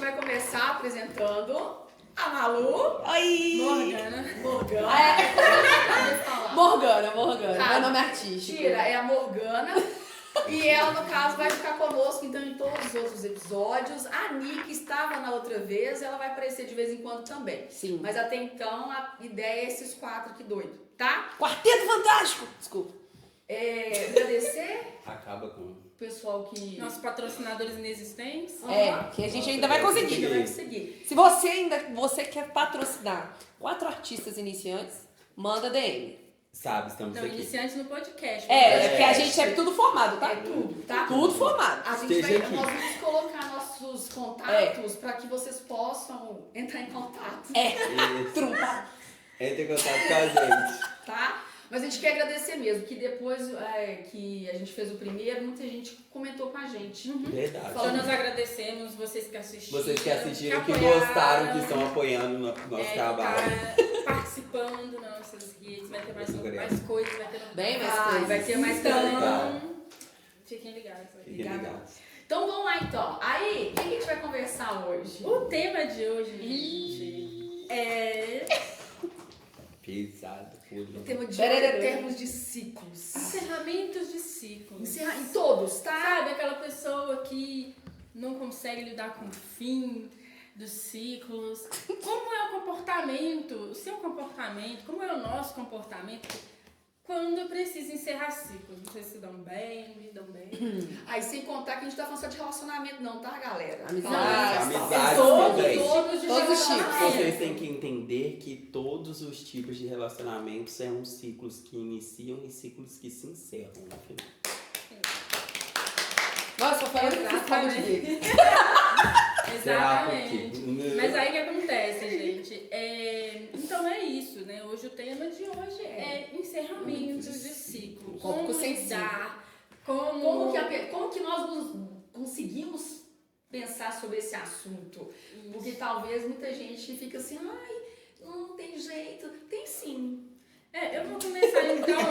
vai começar apresentando a Malu. Oi! Morgana. Morgana. Meu nome é artístico. Tira, é a Morgana. E ela, no caso, vai ficar conosco, então, em todos os outros episódios. A Nick estava na outra vez, ela vai aparecer de vez em quando também. Sim. Mas até então, a ideia é esses 4 aqui doidos, tá? Quarteto Fantástico! Desculpa. Agradecer Acaba com... o pessoal que... Nossos patrocinadores inexistentes. Que a gente ainda vai conseguir. vai conseguir. Se você quer patrocinar 4 artistas iniciantes, manda DM. Sabe, estamos Não, aqui. iniciantes no podcast. Porque a gente é tudo formado, tá? É tudo, tá? Tudo formado. A gente Esteja aqui. nós vamos colocar nossos contatos para que vocês possam entrar em contato, Isso. Trumpa. Entre em contato com a gente. tá? Mas a gente quer agradecer mesmo, que depois que a gente fez o primeiro, muita gente comentou com a gente. Verdade. Então nós agradecemos vocês que assistiram. Vocês que assistiram, que apoiaram, gostaram, que estão apoiando o nosso trabalho. Tá participando nas nossas redes, vai ter mais coisas, vai ter Bem mais Vai, coisas. vai ter mais Então, coisa. fiquem ligados. Fiquem ligados. Então vamos lá então. Aí, o que a gente vai conversar hoje? O tema de hoje, gente, é Pesado, O puro. tema de hoje é termos de ciclos. encerramentos de ciclos. Em todos, tá? Sabe, aquela pessoa que não consegue lidar com o fim dos ciclos. Como é o comportamento, o seu comportamento, como é o nosso comportamento quando precisa encerrar ciclos? Não sei se lidam bem, lidam bem. Aí sem contar que a gente tá falando só de relacionamento não, tá, galera? Amizades Todos, também. todos de Todos os relacionamento. Vocês têm que entender que todos os tipos de relacionamentos são ciclos que iniciam e ciclos que se encerram no final. Nossa, foi Exatamente. Será Exatamente. porque... Mas aí o que acontece, gente? Então é isso, né? Hoje o tema de hoje é encerramentos de ciclo. Como lidar, Como que nós conseguimos pensar sobre esse assunto? Porque talvez muita gente fica assim, ai, não tem jeito. Tem sim. Eu vou começar então.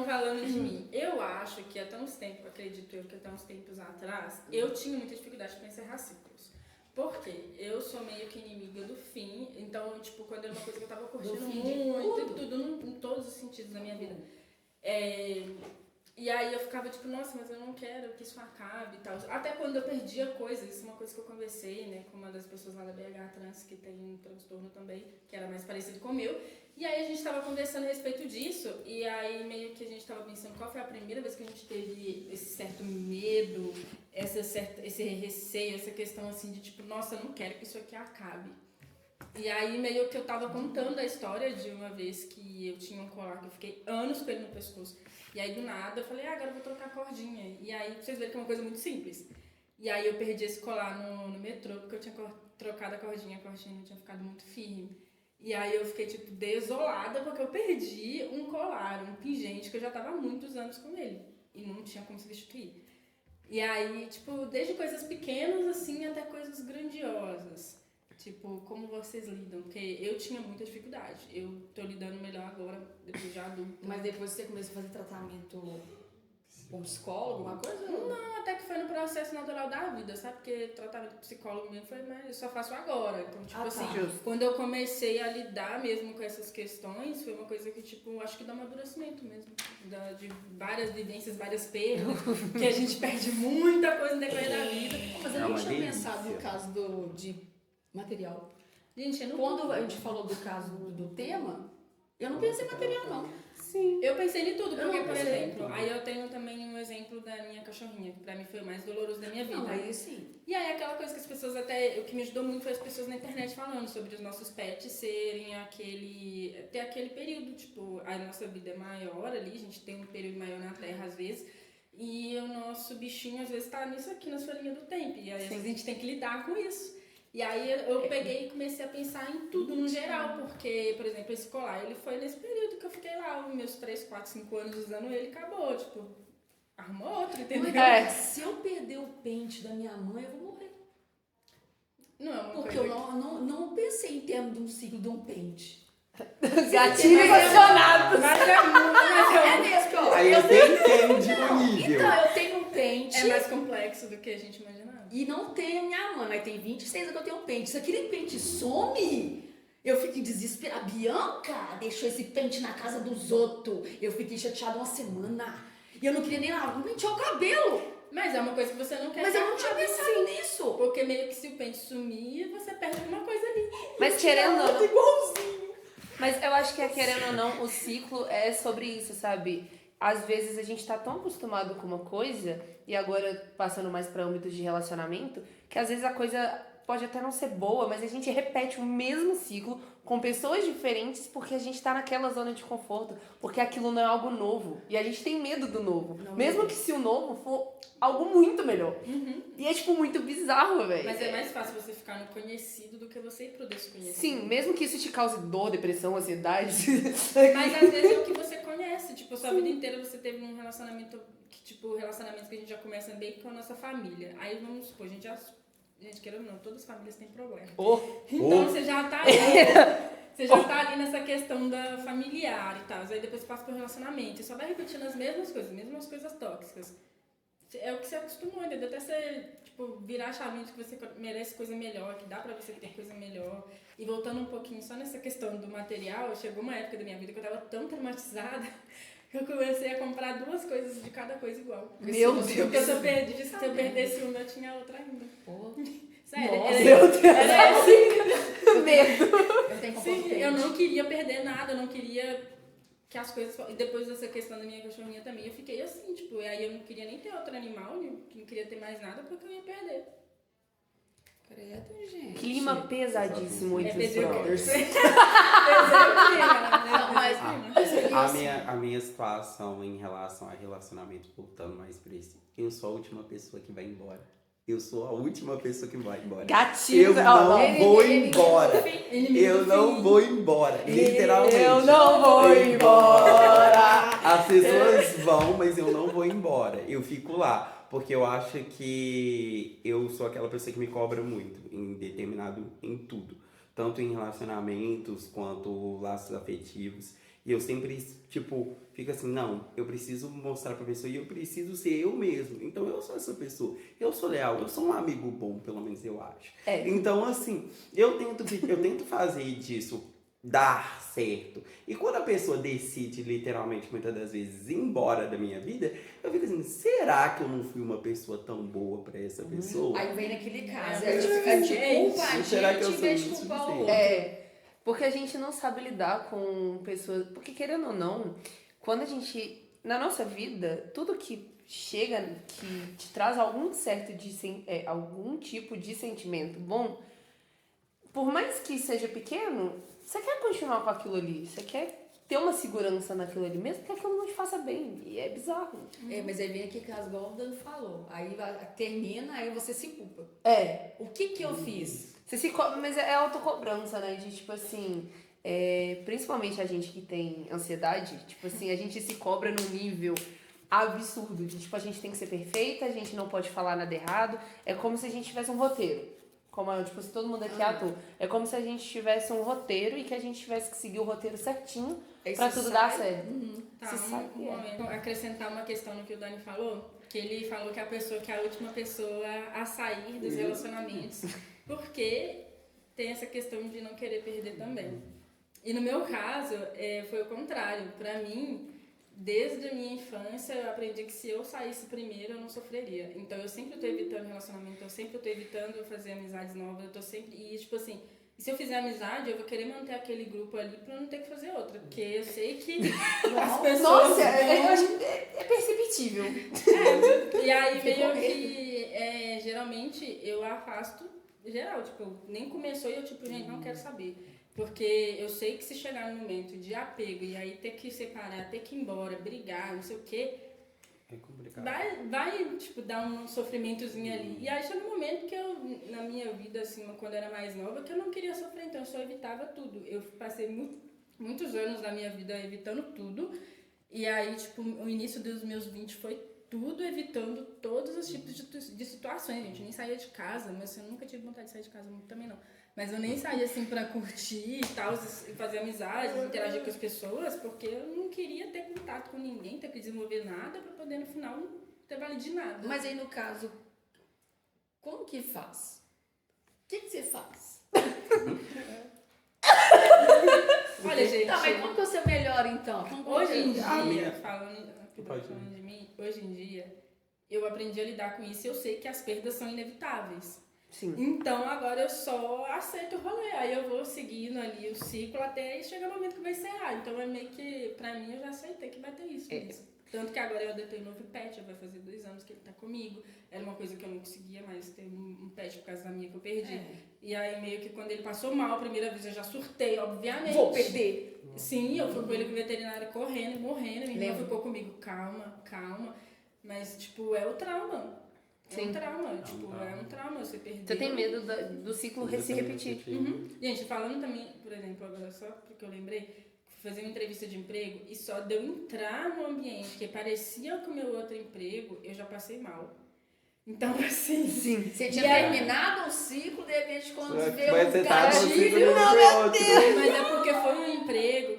Falando de mim. Eu acho que até uns tempos, acredito eu que até uns tempos atrás, eu tinha muita dificuldade para encerrar ciclos. Por quê? Eu sou meio que inimiga do fim, então, tipo, quando era uma coisa que eu tava curtindo muito, em todos os sentidos da minha vida. E aí eu ficava tipo, nossa, mas eu não quero que isso acabe e tal. Até quando eu perdia coisas, isso é uma coisa que eu conversei, né, com uma das pessoas lá da BH Trans, que tem um transtorno também, que era mais parecido com o meu. E aí a gente tava conversando a respeito disso, e aí meio que a gente tava pensando qual foi a primeira vez que a gente teve esse certo medo, esse receio, essa questão assim de tipo, nossa, eu não quero que isso aqui acabe. E aí meio que eu tava contando a história de uma vez que eu tinha um colar que eu fiquei anos com ele no pescoço. E aí do nada eu falei, agora eu vou trocar a cordinha. E aí vocês verem que é uma coisa muito simples. E aí eu perdi esse colar no metrô porque eu tinha trocado a corrinha não tinha ficado muito firme. E aí eu fiquei tipo desolada porque eu perdi um colar, um pingente que eu já tava há muitos anos com ele. E não tinha como substituir. E aí, tipo, desde coisas pequenas assim até coisas grandiosas. Tipo, como vocês lidam? Porque eu tinha muita dificuldade. Eu tô lidando melhor agora, depois de adulto. Mas depois você começou a fazer tratamento com psicólogo, alguma coisa? Não, até que foi no processo natural da vida, sabe? Porque tratamento psicólogo mesmo foi, mas eu só faço agora. Então, tipo assim, quando eu comecei a lidar mesmo com essas questões, foi uma coisa que, tipo, acho que dá um amadurecimento mesmo. De várias vivências, várias perdas, que a gente perde muita coisa no decorrer da vida. Mas eu não tinha pensado no caso de material. Gente, Quando a gente falou do caso do tema, eu não pensei em material, não. Sim. Eu pensei em tudo, porque, por exemplo, aí eu tenho também um exemplo da minha cachorrinha, que pra mim foi o mais doloroso da minha vida. Não, aí sim. E aí aquela coisa que as pessoas o que me ajudou muito foi as pessoas na internet falando sobre os nossos pets serem ter aquele período, tipo, a nossa vida é maior ali, a gente tem um período maior na Terra às vezes, e o nosso bichinho às vezes tá nisso aqui, na sua linha do tempo, e aí às vezes a gente tem que lidar com isso. E aí eu peguei e comecei a pensar em tudo no geral, porque, por exemplo, esse colar, ele foi nesse período que eu fiquei lá, os meus 3, 4, 5 anos usando ele, acabou, tipo, arruma outro, entendeu? Se eu perder o pente da minha mãe, eu vou morrer. Não é uma Porque coisa eu não pensei em termos de um ciclo de um pente. Gatilho emocionado. Mas é É mesmo, ó. Aí você entende o nível. Então, eu tenho um pente. É mais complexo do que a gente imaginava. E não tem a minha mãe, mas tem 26 anos que eu tenho pente. Se aquele pente some, eu fico em desespero. A Bianca deixou esse pente na casa dos outros. Eu fiquei chateada uma semana. E eu não queria nem lavar, não pentear o cabelo. Mas é uma coisa que você não quer. Mas eu não tinha acabe, pensado nisso. Porque meio que se o pente sumir, você perde alguma coisa ali. Mas querendo ou não. Igualzinho. Mas eu acho que, querendo ou não, o ciclo é sobre isso, sabe? Às vezes a gente tá tão acostumado com uma coisa, e agora passando mais pra âmbito de relacionamento, que às vezes a coisa pode até não ser boa, mas a gente repete o mesmo ciclo com pessoas diferentes porque a gente tá naquela zona de conforto, porque aquilo não é algo novo. E a gente tem medo do novo. Não mesmo que se o novo for algo muito melhor. E é, tipo, muito bizarro, velho. Mas é mais fácil você ficar no conhecido do que você ir pro desconhecido. Sim, mesmo que isso te cause dor, depressão, ansiedade. Mas às vezes é o que você conhece. Tipo, a sua vida inteira você teve um relacionamento que, tipo, relacionamentos que a gente já começa bem com a nossa família. Aí vamos supor, a gente já. Gente, querendo ou não, todas as famílias têm problema. Então você já tá ali. Você já tá ali nessa questão da familiar e tal. Aí depois você passa pro relacionamento. Você só vai repetindo as mesmas coisas tóxicas. É o que você acostumou, entendeu? Até você, tipo, virar a chavinha de que você merece coisa melhor, que dá pra você ter coisa melhor. E voltando um pouquinho só nessa questão do material, chegou uma época da minha vida que eu tava tão traumatizada que eu comecei a comprar 2 coisas de cada coisa igual. Meu Deus. Porque se eu perdesse uma, eu tinha outra ainda. Pô, Sério, Nossa, era, meu Deus. era assim. Medo. eu tenho Sim, comportamento. eu não queria perder nada, eu não queria que as coisas... E depois dessa questão da minha cachorrinha também, eu fiquei assim, tipo, e aí eu não queria nem ter outro animal, não queria ter mais nada, porque eu ia perder. Credo, gente. Clima pesadíssimo entre os pesou. brothers. Não, mas A minha situação em relação a relacionamento, voltando mais pra isso, eu sou a última pessoa que vai embora. Eu sou a última pessoa que vai embora. Gatinho. Eu não vou embora. Inimigo Eu do não fim. vou embora. Literalmente. Eu não vou embora. As pessoas vão, mas eu não vou embora. Eu fico lá. Porque eu acho que eu sou aquela pessoa que me cobra muito em tudo. Tanto em relacionamentos quanto laços afetivos. E eu sempre, tipo, fico assim, não, eu preciso mostrar pra pessoa e eu preciso ser eu mesmo. Então eu sou essa pessoa. Eu sou leal, eu sou um amigo bom, pelo menos eu acho. É. Então, assim, eu tento fazer disso dar certo. E quando a pessoa decide, literalmente, muitas das vezes, ir embora da minha vida, eu fico assim, será que eu não fui uma pessoa tão boa pra essa pessoa? aí vem naquele caso. É, É de culpa a será que eu gente em sou vez de isso culpar o suficiente? outro. É, porque a gente não sabe lidar com pessoas. Porque, querendo ou não, quando a gente. Na nossa vida, tudo que chega, que te traz algum algum tipo de sentimento bom, por mais que seja pequeno, você quer continuar com aquilo ali. Você quer ter uma segurança naquilo ali, mesmo que aquilo não te faça bem. E é bizarro. É, mas aí vem aqui que igual o Dan falou. Aí termina, aí você se culpa. É. O que eu fiz? Você se mas é autocobrança, né? De tipo assim, principalmente a gente que tem ansiedade, tipo assim, a gente se cobra num nível absurdo. De tipo, a gente tem que ser perfeita, a gente não pode falar nada errado. É como se a gente tivesse um roteiro. Como, tipo, se todo mundo aqui é ator. É como se a gente tivesse um roteiro e que a gente tivesse que seguir o roteiro certinho Aí pra você tudo sai. dar certo. Tá, Você sabe que é. momento. Acrescentar uma questão no que o Dani falou, que ele falou que a pessoa que é a última pessoa a sair dos relacionamentos, porque tem essa questão de não querer perder também. E no meu caso, foi o contrário. Pra mim, desde a minha infância, eu aprendi que se eu saísse primeiro, eu não sofreria. Então, eu sempre tô evitando relacionamento, eu sempre tô evitando fazer amizades novas, eu tô sempre... E, tipo assim, se eu fizer amizade, eu vou querer manter aquele grupo ali pra eu não ter que fazer outra. Porque eu sei que as pessoas... Nossa, eu acho que é perceptível. E aí, meio que, geralmente, eu afasto geral. Tipo, nem começou e eu, tipo, gente, não quero saber. Porque eu sei que se chegar no momento de apego e aí ter que separar, ter que ir embora, brigar, não sei o quê, É complicado. vai tipo, dar um sofrimentozinho ali. E aí chega um momento que eu, na minha vida, assim, quando eu era mais nova, que eu não queria sofrer, então eu só evitava tudo. Eu passei muitos anos da minha vida evitando tudo. E aí, tipo, o início dos meus 20 foi tudo evitando todos os tipos de situações, gente. Eu nem saía de casa, mas eu nunca tive vontade de sair de casa muito também, não. Mas eu nem saía assim pra curtir e tal, fazer amizades, interagir com as pessoas, porque eu não queria ter contato com ninguém, ter que desenvolver nada pra poder no final ter valido de nada. Mas aí, no caso, como que faz? O que você faz? Olha, gente. Tá, mas como que você melhora, então? Hoje em Ah, dia, minha- falando de mim, hoje em dia, eu aprendi a lidar com isso e eu sei que as perdas são inevitáveis. Sim. Então agora eu só aceito o rolê, aí eu vou seguindo ali o ciclo até chegar o momento que vai encerrar. Então é meio que, pra mim, eu já aceitei que vai ter isso mesmo. Tanto que agora eu adotei um novo pet, vai fazer 2 anos que ele tá comigo. Era uma coisa que eu não conseguia mais ter um pet por causa da minha que eu perdi. E aí meio que quando ele passou mal a primeira vez eu já surtei, obviamente. Vou perder. Sim, eu fui com ele com o veterinário correndo, morrendo. Minha irmã Lembro. ficou comigo, calma, calma. Mas, tipo, é o trauma. É Sim. um trauma, trauma. é um trauma você perder. Você tem medo do ciclo se repetir. Uhum. Gente, falando também, por exemplo, agora só porque eu lembrei, fui fazer uma entrevista de emprego e só de eu entrar no ambiente que parecia com o meu outro emprego, eu já passei mal. Então, assim... Sim. Você tinha E aí- terminado um ciclo, de repente, quando Mas veio você um tá no ciclo gatilho... de outro. Mas é porque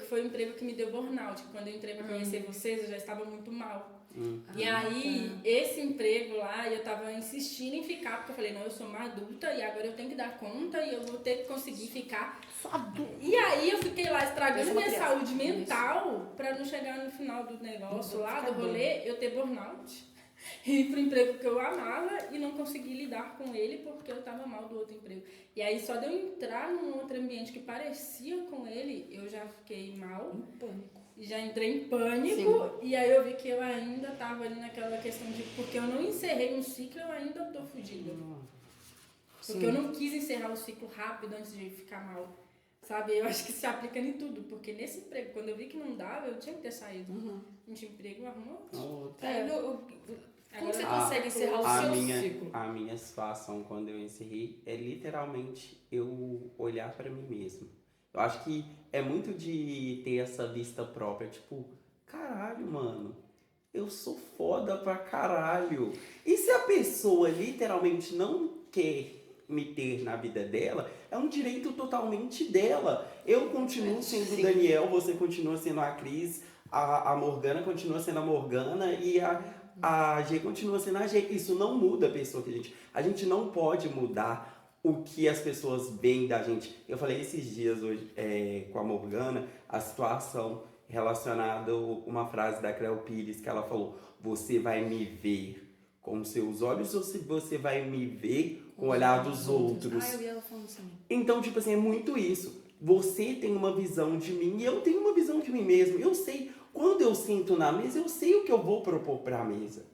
foi um emprego que me deu burnout. Quando eu entrei pra conhecer vocês, eu já estava muito mal. E aí, esse emprego lá, eu tava insistindo em ficar, porque eu falei, não, eu sou uma adulta e agora eu tenho que dar conta e eu vou ter que conseguir ficar. Só adulto. E aí eu fiquei lá Eu estragando sou uma minha criança. saúde mental pra não chegar no final do negócio lá, do rolê, eu ter burnout. E ir pro emprego que eu amava e não conseguir lidar com ele porque eu tava mal do outro emprego. E aí só de eu entrar num outro ambiente que parecia com ele, eu já fiquei mal. Já entrei em pânico. E aí eu vi que eu ainda tava ali naquela questão de... Porque eu não encerrei um ciclo, eu ainda tô fodida. Porque eu não quis encerrar o ciclo rápido antes de ficar mal. Sabe? Eu acho que se aplica em tudo. Porque nesse emprego, quando eu vi que não dava, eu tinha que ter saído. Não tinha emprego, arrumou. Como você Agora- consegue encerrar o A seu minha, ciclo? a minha situação quando eu encerrei é literalmente eu olhar pra mim mesmo. Eu acho que é muito de ter essa vista própria, tipo, caralho, mano, eu sou foda pra caralho. E se a pessoa literalmente não quer me ter na vida dela, é um direito totalmente dela. Eu continuo sendo o Daniel, você continua sendo a Cris, a Morgana continua sendo a Morgana e a G continua sendo a G. Isso não muda a pessoa que a gente... A gente não pode mudar o que as pessoas veem da gente. Eu falei esses dias hoje com a Morgana, a situação relacionada a uma frase da Cleo Pires, que ela falou, você vai me ver com os seus olhos ou se você vai me ver com o olhar dos outros? Ah, eu vi ela falando assim. Então, tipo assim, é muito isso. Você tem uma visão de mim e eu tenho uma visão de mim mesmo. Eu sei, quando eu sento na mesa, eu sei o que eu vou propor pra mesa.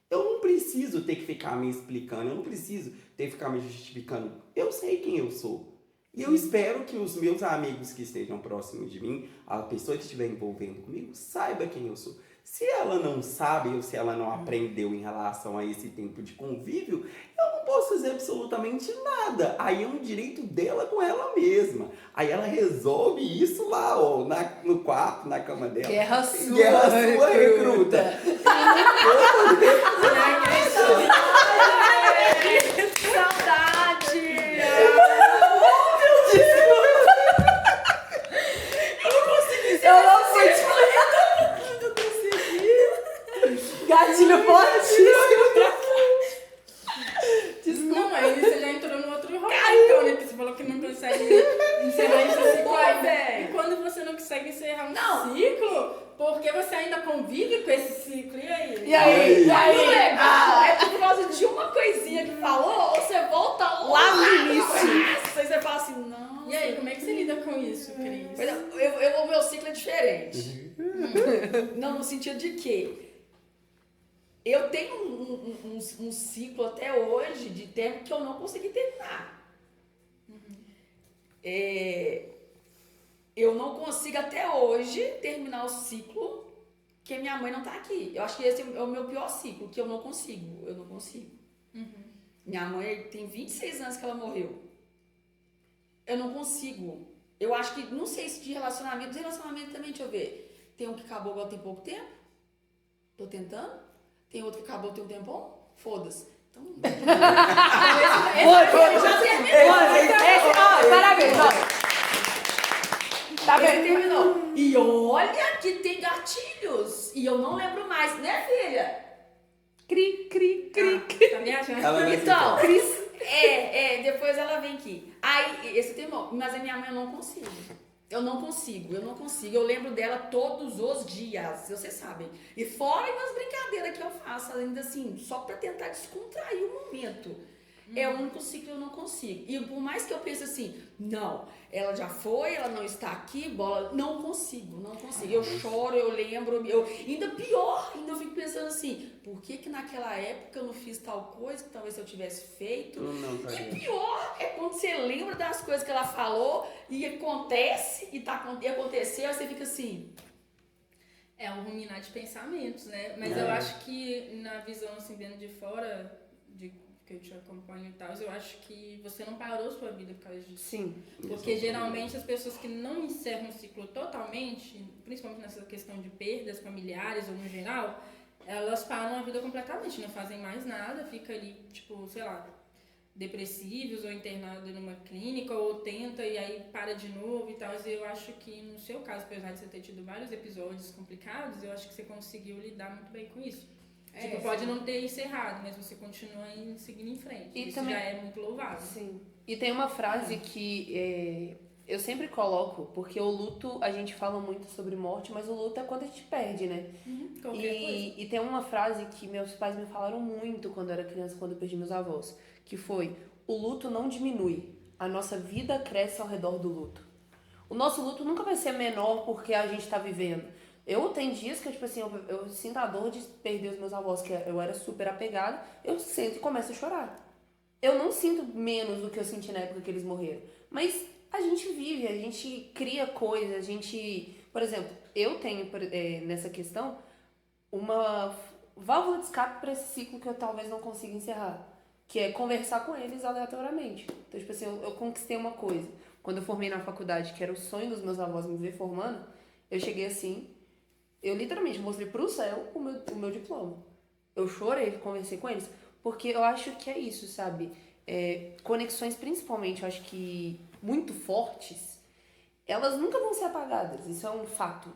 Eu não preciso ter que ficar me explicando, eu não preciso ter que ficar me justificando. Eu sei quem eu sou. E eu espero que os meus amigos que estejam próximos de mim, a pessoa que estiver envolvendo comigo, saiba quem eu sou. Se ela não sabe ou se ela não aprendeu em relação a esse tempo de convívio, eu não posso fazer absolutamente nada. Aí é um direito dela com ela mesma. Aí ela resolve isso lá, ó, no quarto, na cama dela. Guerra sua, Guerra sua, recruta. Saudade! Eu não fui gatilho fortíssimo. Não, aí você já entrou no outro rolê, então, né? Porque você falou que não consegue encerrar esse ciclo ainda. E quando você não consegue encerrar um ciclo, porque você ainda convive com esse ciclo, e aí? E aí? E aí? Legal! É por causa de uma coisinha que falou, ou você volta Lá no início. Aí você fala assim, não. E aí, como é que você lida com isso, Cris? O meu ciclo é diferente. Não, no sentido de que eu tenho um ciclo até hoje de tempo que eu não consegui terminar. Eu não consigo até hoje terminar o ciclo que minha mãe não tá aqui. Eu acho que esse é o meu pior ciclo, que eu não consigo. Eu não consigo. Minha mãe tem 26 anos que ela morreu. Eu não consigo. Eu acho que, não sei se de relacionamento também, deixa eu ver. Tem um que acabou agora tem pouco tempo. Tô tentando. Tem outro que acabou tem um tempão. Foda-se. Então. Já terminou. Parabéns, Tá bem, terminou. E olha que tem gatilhos. E eu não lembro mais, né, filha? Cri, cri, cri. Tá me achando? Ela não Então, aceitou. depois ela vem aqui. Aí, esse tema, mas a minha mãe eu não consigo. Eu não consigo. Eu lembro dela todos os dias, vocês sabem. E fora umas brincadeiras que eu faço, ainda assim, só pra tentar descontrair o momento. É o único ciclo que eu não consigo. E por mais que eu pense assim, não, ela já foi, ela não está aqui, bola, não consigo. Eu choro, eu lembro, ainda pior, ainda eu fico pensando assim, por que naquela época eu não fiz tal coisa que talvez eu tivesse feito? E pior é quando você lembra das coisas que ela falou e acontece, e aconteceu, aí você fica assim. É um ruminar de pensamentos, né? Mas eu acho que na visão, assim, vendo de fora, que eu te acompanho e tal, eu acho que você não parou sua vida por causa disso. Sim. Porque geralmente as pessoas que não encerram o ciclo totalmente, principalmente nessa questão de perdas familiares ou no geral, elas param a vida completamente, não fazem mais nada, fica ali, tipo, sei lá, depressivos ou internado numa clínica, ou tenta e aí para de novo e tal. E eu acho que no seu caso, apesar de você ter tido vários episódios complicados, eu acho que você conseguiu lidar muito bem com isso. Tipo, pode não ter encerrado, mas você continua seguindo em frente. E isso também, já é muito louvável. Sim. E tem uma frase que eu sempre coloco, porque o luto, a gente fala muito sobre morte, mas o luto é quando a gente perde, né? Qualquer coisa. E tem uma frase que meus pais me falaram muito quando eu era criança, quando eu perdi meus avós, que foi: o luto não diminui, a nossa vida cresce ao redor do luto. O nosso luto nunca vai ser menor porque a gente tá vivendo. Eu tenho dias que, tipo assim, eu sinto a dor de perder os meus avós, que eu era super apegada, eu sento e começo a chorar. Eu não sinto menos do que eu senti na época que eles morreram. Mas a gente vive, a gente cria coisas, a gente... Por exemplo, eu tenho, nessa questão, uma válvula de escape para esse ciclo que eu talvez não consiga encerrar. Que é conversar com eles aleatoriamente. Então, tipo assim, eu conquistei uma coisa. Quando eu formei na faculdade, que era o sonho dos meus avós me ver formando, eu cheguei assim... Eu literalmente mostrei pro céu o meu diploma. Eu chorei, conversei com eles. Porque eu acho que é isso, sabe? Conexões, principalmente, eu acho que muito fortes, elas nunca vão ser apagadas. Isso é um fato.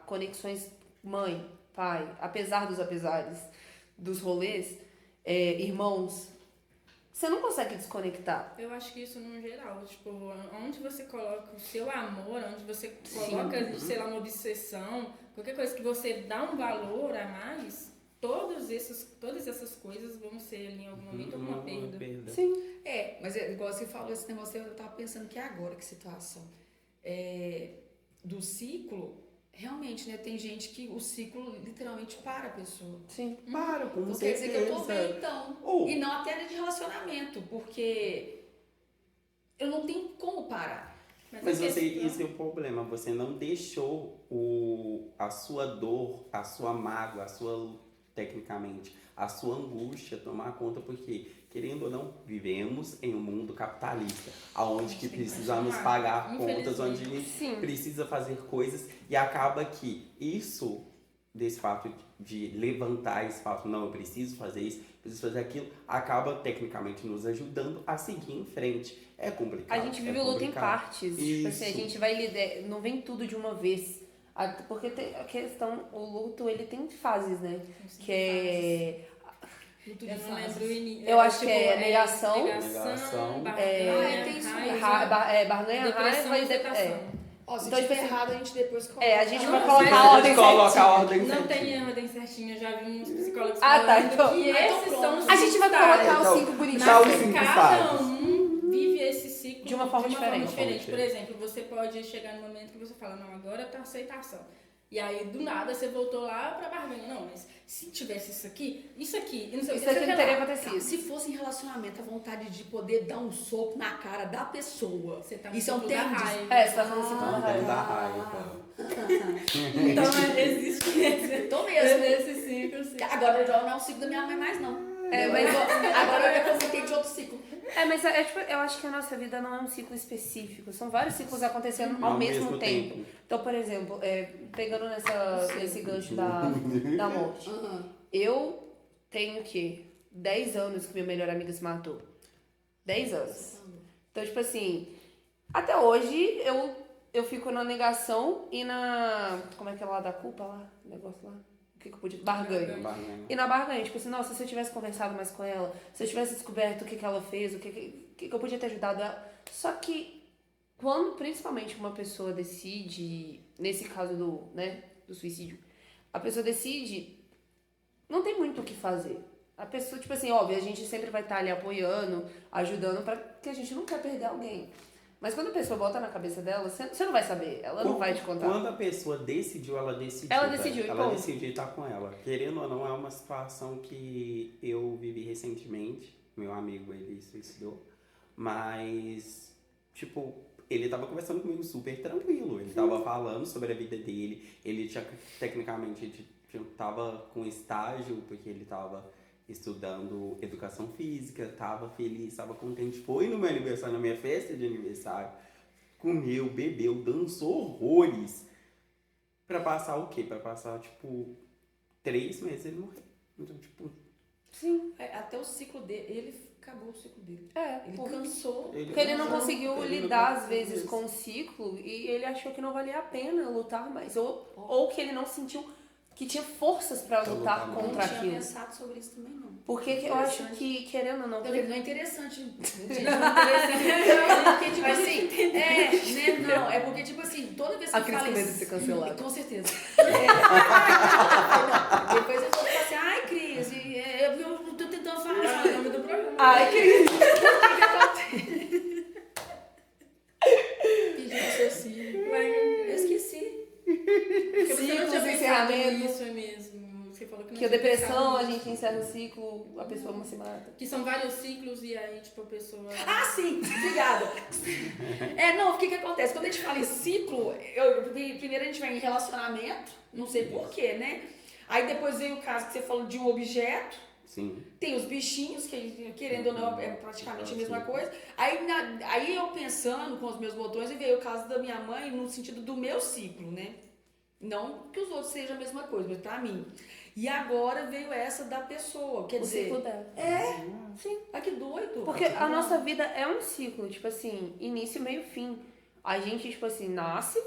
Conexões mãe, pai, apesar dos apesares, dos rolês, irmãos, você não consegue desconectar. Eu acho que isso no geral, tipo, onde você coloca o seu amor, onde você coloca, sei lá, uma obsessão, qualquer coisa que você dá um valor a mais, todas essas coisas vão ser ali em algum momento alguma perda. Sim. Mas igual você falou esse negócio, eu tava pensando que agora, que situação. Do ciclo, realmente, né? Tem gente que o ciclo literalmente para a pessoa. Sim. Para, com Então certeza. quer dizer que eu tô bem, então. E não até de relacionamento, porque eu não tenho como parar. Mas esse é o problema, você não deixou a sua dor, a sua mágoa, tecnicamente, a sua angústia tomar conta, porque, querendo ou não, vivemos em um mundo capitalista, onde que precisamos pagar contas, onde a gente precisa fazer coisas, e acaba que desse fato de levantar esse fato, não, eu preciso fazer isso, preciso fazer aquilo, acaba tecnicamente nos ajudando a seguir em frente. É complicado. A gente vive o luto em partes. Tipo assim, a gente vai lidar, não vem tudo de uma vez. Porque tem a questão, o luto, ele tem fases, né? Que é... Eu não lembro o início. Eu acho que é negação. Barganha, tem isso. Barganha, raiva e depressão. Se Então, tiver errado, a gente depois coloca. A gente vai Não, colocar a ordem certinha. Não tem ordem certinha, eu já vi uns psicólogos então. que esses são os A gente vai colocar os 5 bonitinhos. Mas cada um vive esse ciclo de uma forma diferente. Por exemplo, você pode chegar no momento que você fala, não, agora tá aceitação. E aí, do nada, você voltou lá pra barganha. Não, mas se tivesse isso aqui, e não sei o que. Isso aqui não teria acontecido. Se fosse em relacionamento, a vontade de poder dar um soco na cara da pessoa. Você tá isso é um termo termo raiva. Você tá falando assim, Da raiva. Então, existe Tô mesmo. esse ciclo, sim. Agora já não é o ciclo da minha mãe mais, não. Mas agora eu já consultei de outro ciclo. Mas tipo, eu acho que a nossa vida não é um ciclo específico. São vários ciclos acontecendo ao mesmo tempo. Então, por exemplo, pegando nesse gancho da morte. Eu tenho o quê? 10 anos que minha melhor amiga se matou. 10 anos. Então, tipo assim, até hoje eu fico na negação e na... Como é que é lá da culpa lá? O negócio lá? que eu podia... Barganha. Barganha. E na barganha, tipo assim, nossa, se eu tivesse conversado mais com ela, se eu tivesse descoberto o que ela fez, o que eu podia ter ajudado ela. Só que quando, principalmente, uma pessoa decide, nesse caso do suicídio, a pessoa decide, não tem muito o que fazer. A pessoa, tipo assim, óbvio, a gente sempre vai estar ali apoiando, ajudando, porque a gente não quer perder alguém. Mas quando a pessoa bota na cabeça dela, você não vai saber, ela não vai te contar. Quando a pessoa decidiu, ela decidiu. Ela decidiu, Ela ponto. decidiu estar com ela. Querendo ou não, é uma situação que eu vivi recentemente. Meu amigo, ele suicidou. Mas, tipo, ele tava conversando comigo super tranquilo. Ele tava falando sobre a vida dele. Ele tinha, tecnicamente, tava com estágio, porque ele tava estudando educação física, tava feliz, tava contente. Foi no meu aniversário, na minha festa de aniversário, comeu, bebeu, dançou horrores. Pra passar o quê? Pra passar, tipo, 3 meses ele morreu. Então, tipo, Sim, Até o ciclo dele, ele acabou o ciclo dele. ele Cansou. Porque ele não conseguiu ele não lidar, às conseguiu vezes, isso. com o ciclo e ele achou que não valia a pena lutar mais. Ou que ele não sentiu que tinha forças pra Pra lutar lutar mais. Eu contra não tinha aquilo. pensado sobre isso também, não. Porque eu acho que, querendo ou não, Não é interessante. Gente, porque, tipo Mas assim, né? Não, é porque, tipo assim, toda vez que a eu Cris falo com medo de isso- ser cancelada. Com certeza. Não, depois eu vou falar assim, ai, Cris, eu não tô tentando falar. É o nome do programa. Ai, Cris! Pedi raciocínio. Eu esqueci. Porque você não Ciclos, tinha pensado encerramento. nisso mesmo. Você falou que não Que a tinha depressão, pensado a nisso. gente encerra o ciclo, a pessoa não se mata. Que são vários ciclos e aí, tipo, a pessoa... Ah, sim, obrigada. Não, o que acontece? Quando a gente fala em ciclo, primeiro a gente vai em relacionamento, não sei porquê, né? Aí depois vem o caso que você falou de um objeto, sim. tem os bichinhos, que querendo ou não é praticamente a mesma coisa. Aí eu pensando com os meus botões, e veio o caso da minha mãe no sentido do meu ciclo, né? Não que os outros sejam a mesma coisa, mas pra mim. E agora veio essa da pessoa, quer O dizer... ciclo dela. Sim. Ah, que doido. Porque a nossa vida é um ciclo, tipo assim, início, meio, fim. A gente, tipo assim, nasce,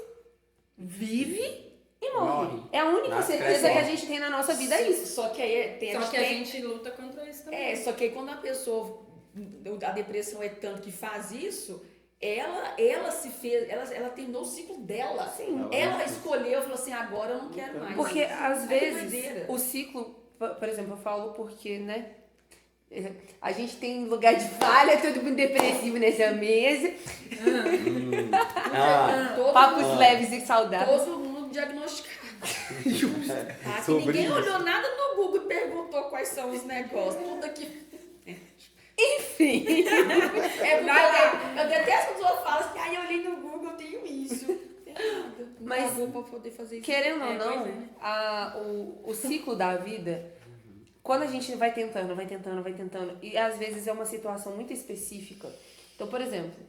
vive e morre. Morre. É a única Nasce, certeza cresce, que a morre. gente tem na nossa vida, é isso. Só que aí tem Só que a tem- gente luta contra isso também. só que aí quando a pessoa, a depressão é tanto que faz isso, ela se fez, ela terminou o ciclo dela. Sim. Ela escolheu, falou assim, agora eu não quero mais. Porque às que vezes doideira. o ciclo, por exemplo, eu falo porque, né? A gente tem lugar de falha, todo mundo depressivo nessa mesa. Todo, Papos leves e saudáveis. todo mundo diagnosticado. Tá? Que Sobre ninguém isso. olhou nada no Google e perguntou quais são os negócios. Tudo aqui. Enfim. É porque eu detesto quando eu falo assim, eu olhei no Google, eu tenho isso. Tem nada. Mas, Não vou poder fazer isso. Querendo ou É, não, pois é, né? o ciclo da vida, quando a gente vai tentando, e às vezes é uma situação muito específica. Então, por exemplo,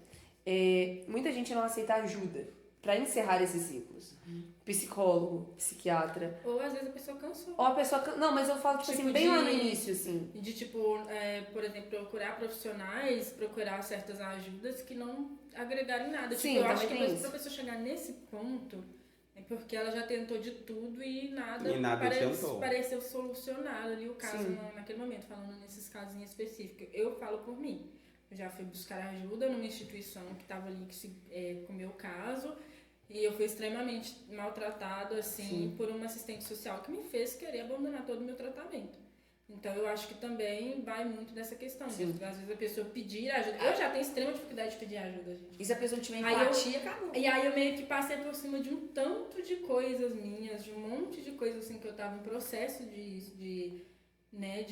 muita gente não aceita ajuda para encerrar esses ciclos. Psicólogo, psiquiatra. Ou às vezes a pessoa cansou. Ou a pessoa. Não, mas eu falo, tipo Tipo assim, bem lá no de- início, assim. De tipo, por exemplo, procurar profissionais, procurar certas ajudas que não agregarem nada. Sim, Tipo, eu acho também que tem isso. pra pessoa chegar nesse ponto é porque ela já tentou de tudo e nada, E nada adiantou. pareceu solucionado ali o caso Sim. naquele momento, falando nesses casos em específico. Eu falo por mim. Eu já fui buscar ajuda numa instituição que estava ali com o meu caso. E eu fui extremamente maltratado, assim, por uma assistente social que me fez querer abandonar todo o meu tratamento. Então, eu acho que também vai muito dessa questão. De, às vezes a pessoa pedir ajuda. Eu já tenho extrema dificuldade de pedir ajuda, gente. E se a pessoa não tiver Aí eu- empatia, acabou. E aí eu meio que passei por cima de um tanto de coisas minhas, de um monte de coisas assim que eu tava em processo de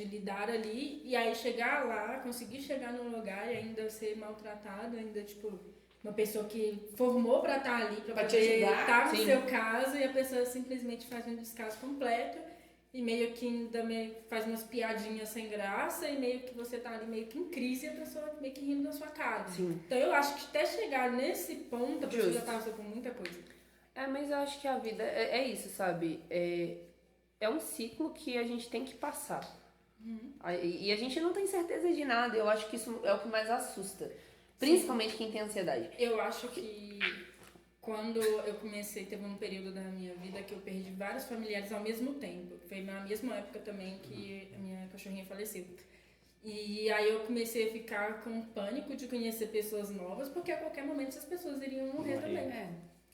lidar ali. E aí chegar lá, conseguir chegar num lugar e ainda ser maltratado, ainda tipo... Uma pessoa que formou pra estar ali, pra Pra te poder ajudar, estar no sim. seu caso, e a pessoa simplesmente faz um descaso completo e meio que ainda faz umas piadinhas sem graça e meio que você tá ali meio que em crise e a pessoa meio que rindo na sua cara. Sim. Então eu acho que até chegar nesse ponto, a pessoa já Justo. passou por muita coisa. Mas eu acho que a vida é isso, sabe? É um ciclo que a gente tem que passar. E a gente não tem certeza de nada. Eu acho que isso é o que mais assusta. Principalmente quem tem ansiedade. Eu acho que quando eu comecei, teve um período da minha vida que eu perdi vários familiares ao mesmo tempo. Foi na mesma época também que a minha cachorrinha faleceu. E aí eu comecei a ficar com pânico de conhecer pessoas novas, porque a qualquer momento essas pessoas iriam morrer também. É.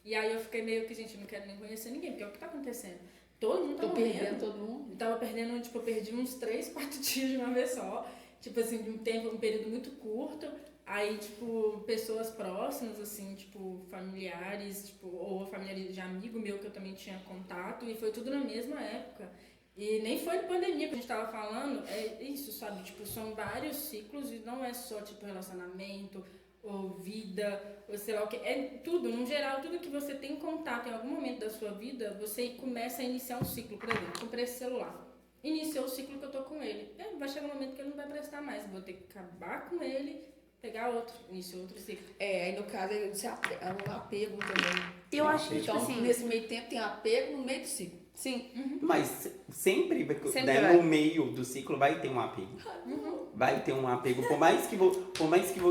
E aí eu fiquei meio que, gente, não quero nem conhecer ninguém, porque é o que tá acontecendo. Todo mundo tá Tô morrendo. perdendo todo mundo. Eu tava perdendo, tipo, eu perdi uns 3, 4 dias de uma vez só. Tipo assim, de um período muito curto. Aí, tipo, pessoas próximas, assim, tipo, familiares, tipo, ou familiares de amigo meu que eu também tinha contato. E foi tudo na mesma época. E nem foi de pandemia que a gente tava falando. É isso, sabe? Tipo, são vários ciclos e não é só, tipo, relacionamento ou vida, ou sei lá o que. É tudo, no geral, tudo que você tem contato em algum momento da sua vida, você começa a iniciar um ciclo. Por exemplo, comprei esse celular. Iniciou o ciclo que eu tô com ele. Vai chegar um momento que ele não vai prestar mais. Vou ter que acabar com ele, pegar outro. Iniciou outro ciclo. Aí no caso é um apego também. Eu acho que, tipo Então, assim, nesse meio tempo tem apego no meio do ciclo. sim. Mas sempre, Sempre né, vai. no meio do ciclo vai ter um apego. Vai ter um apego. Por mais que,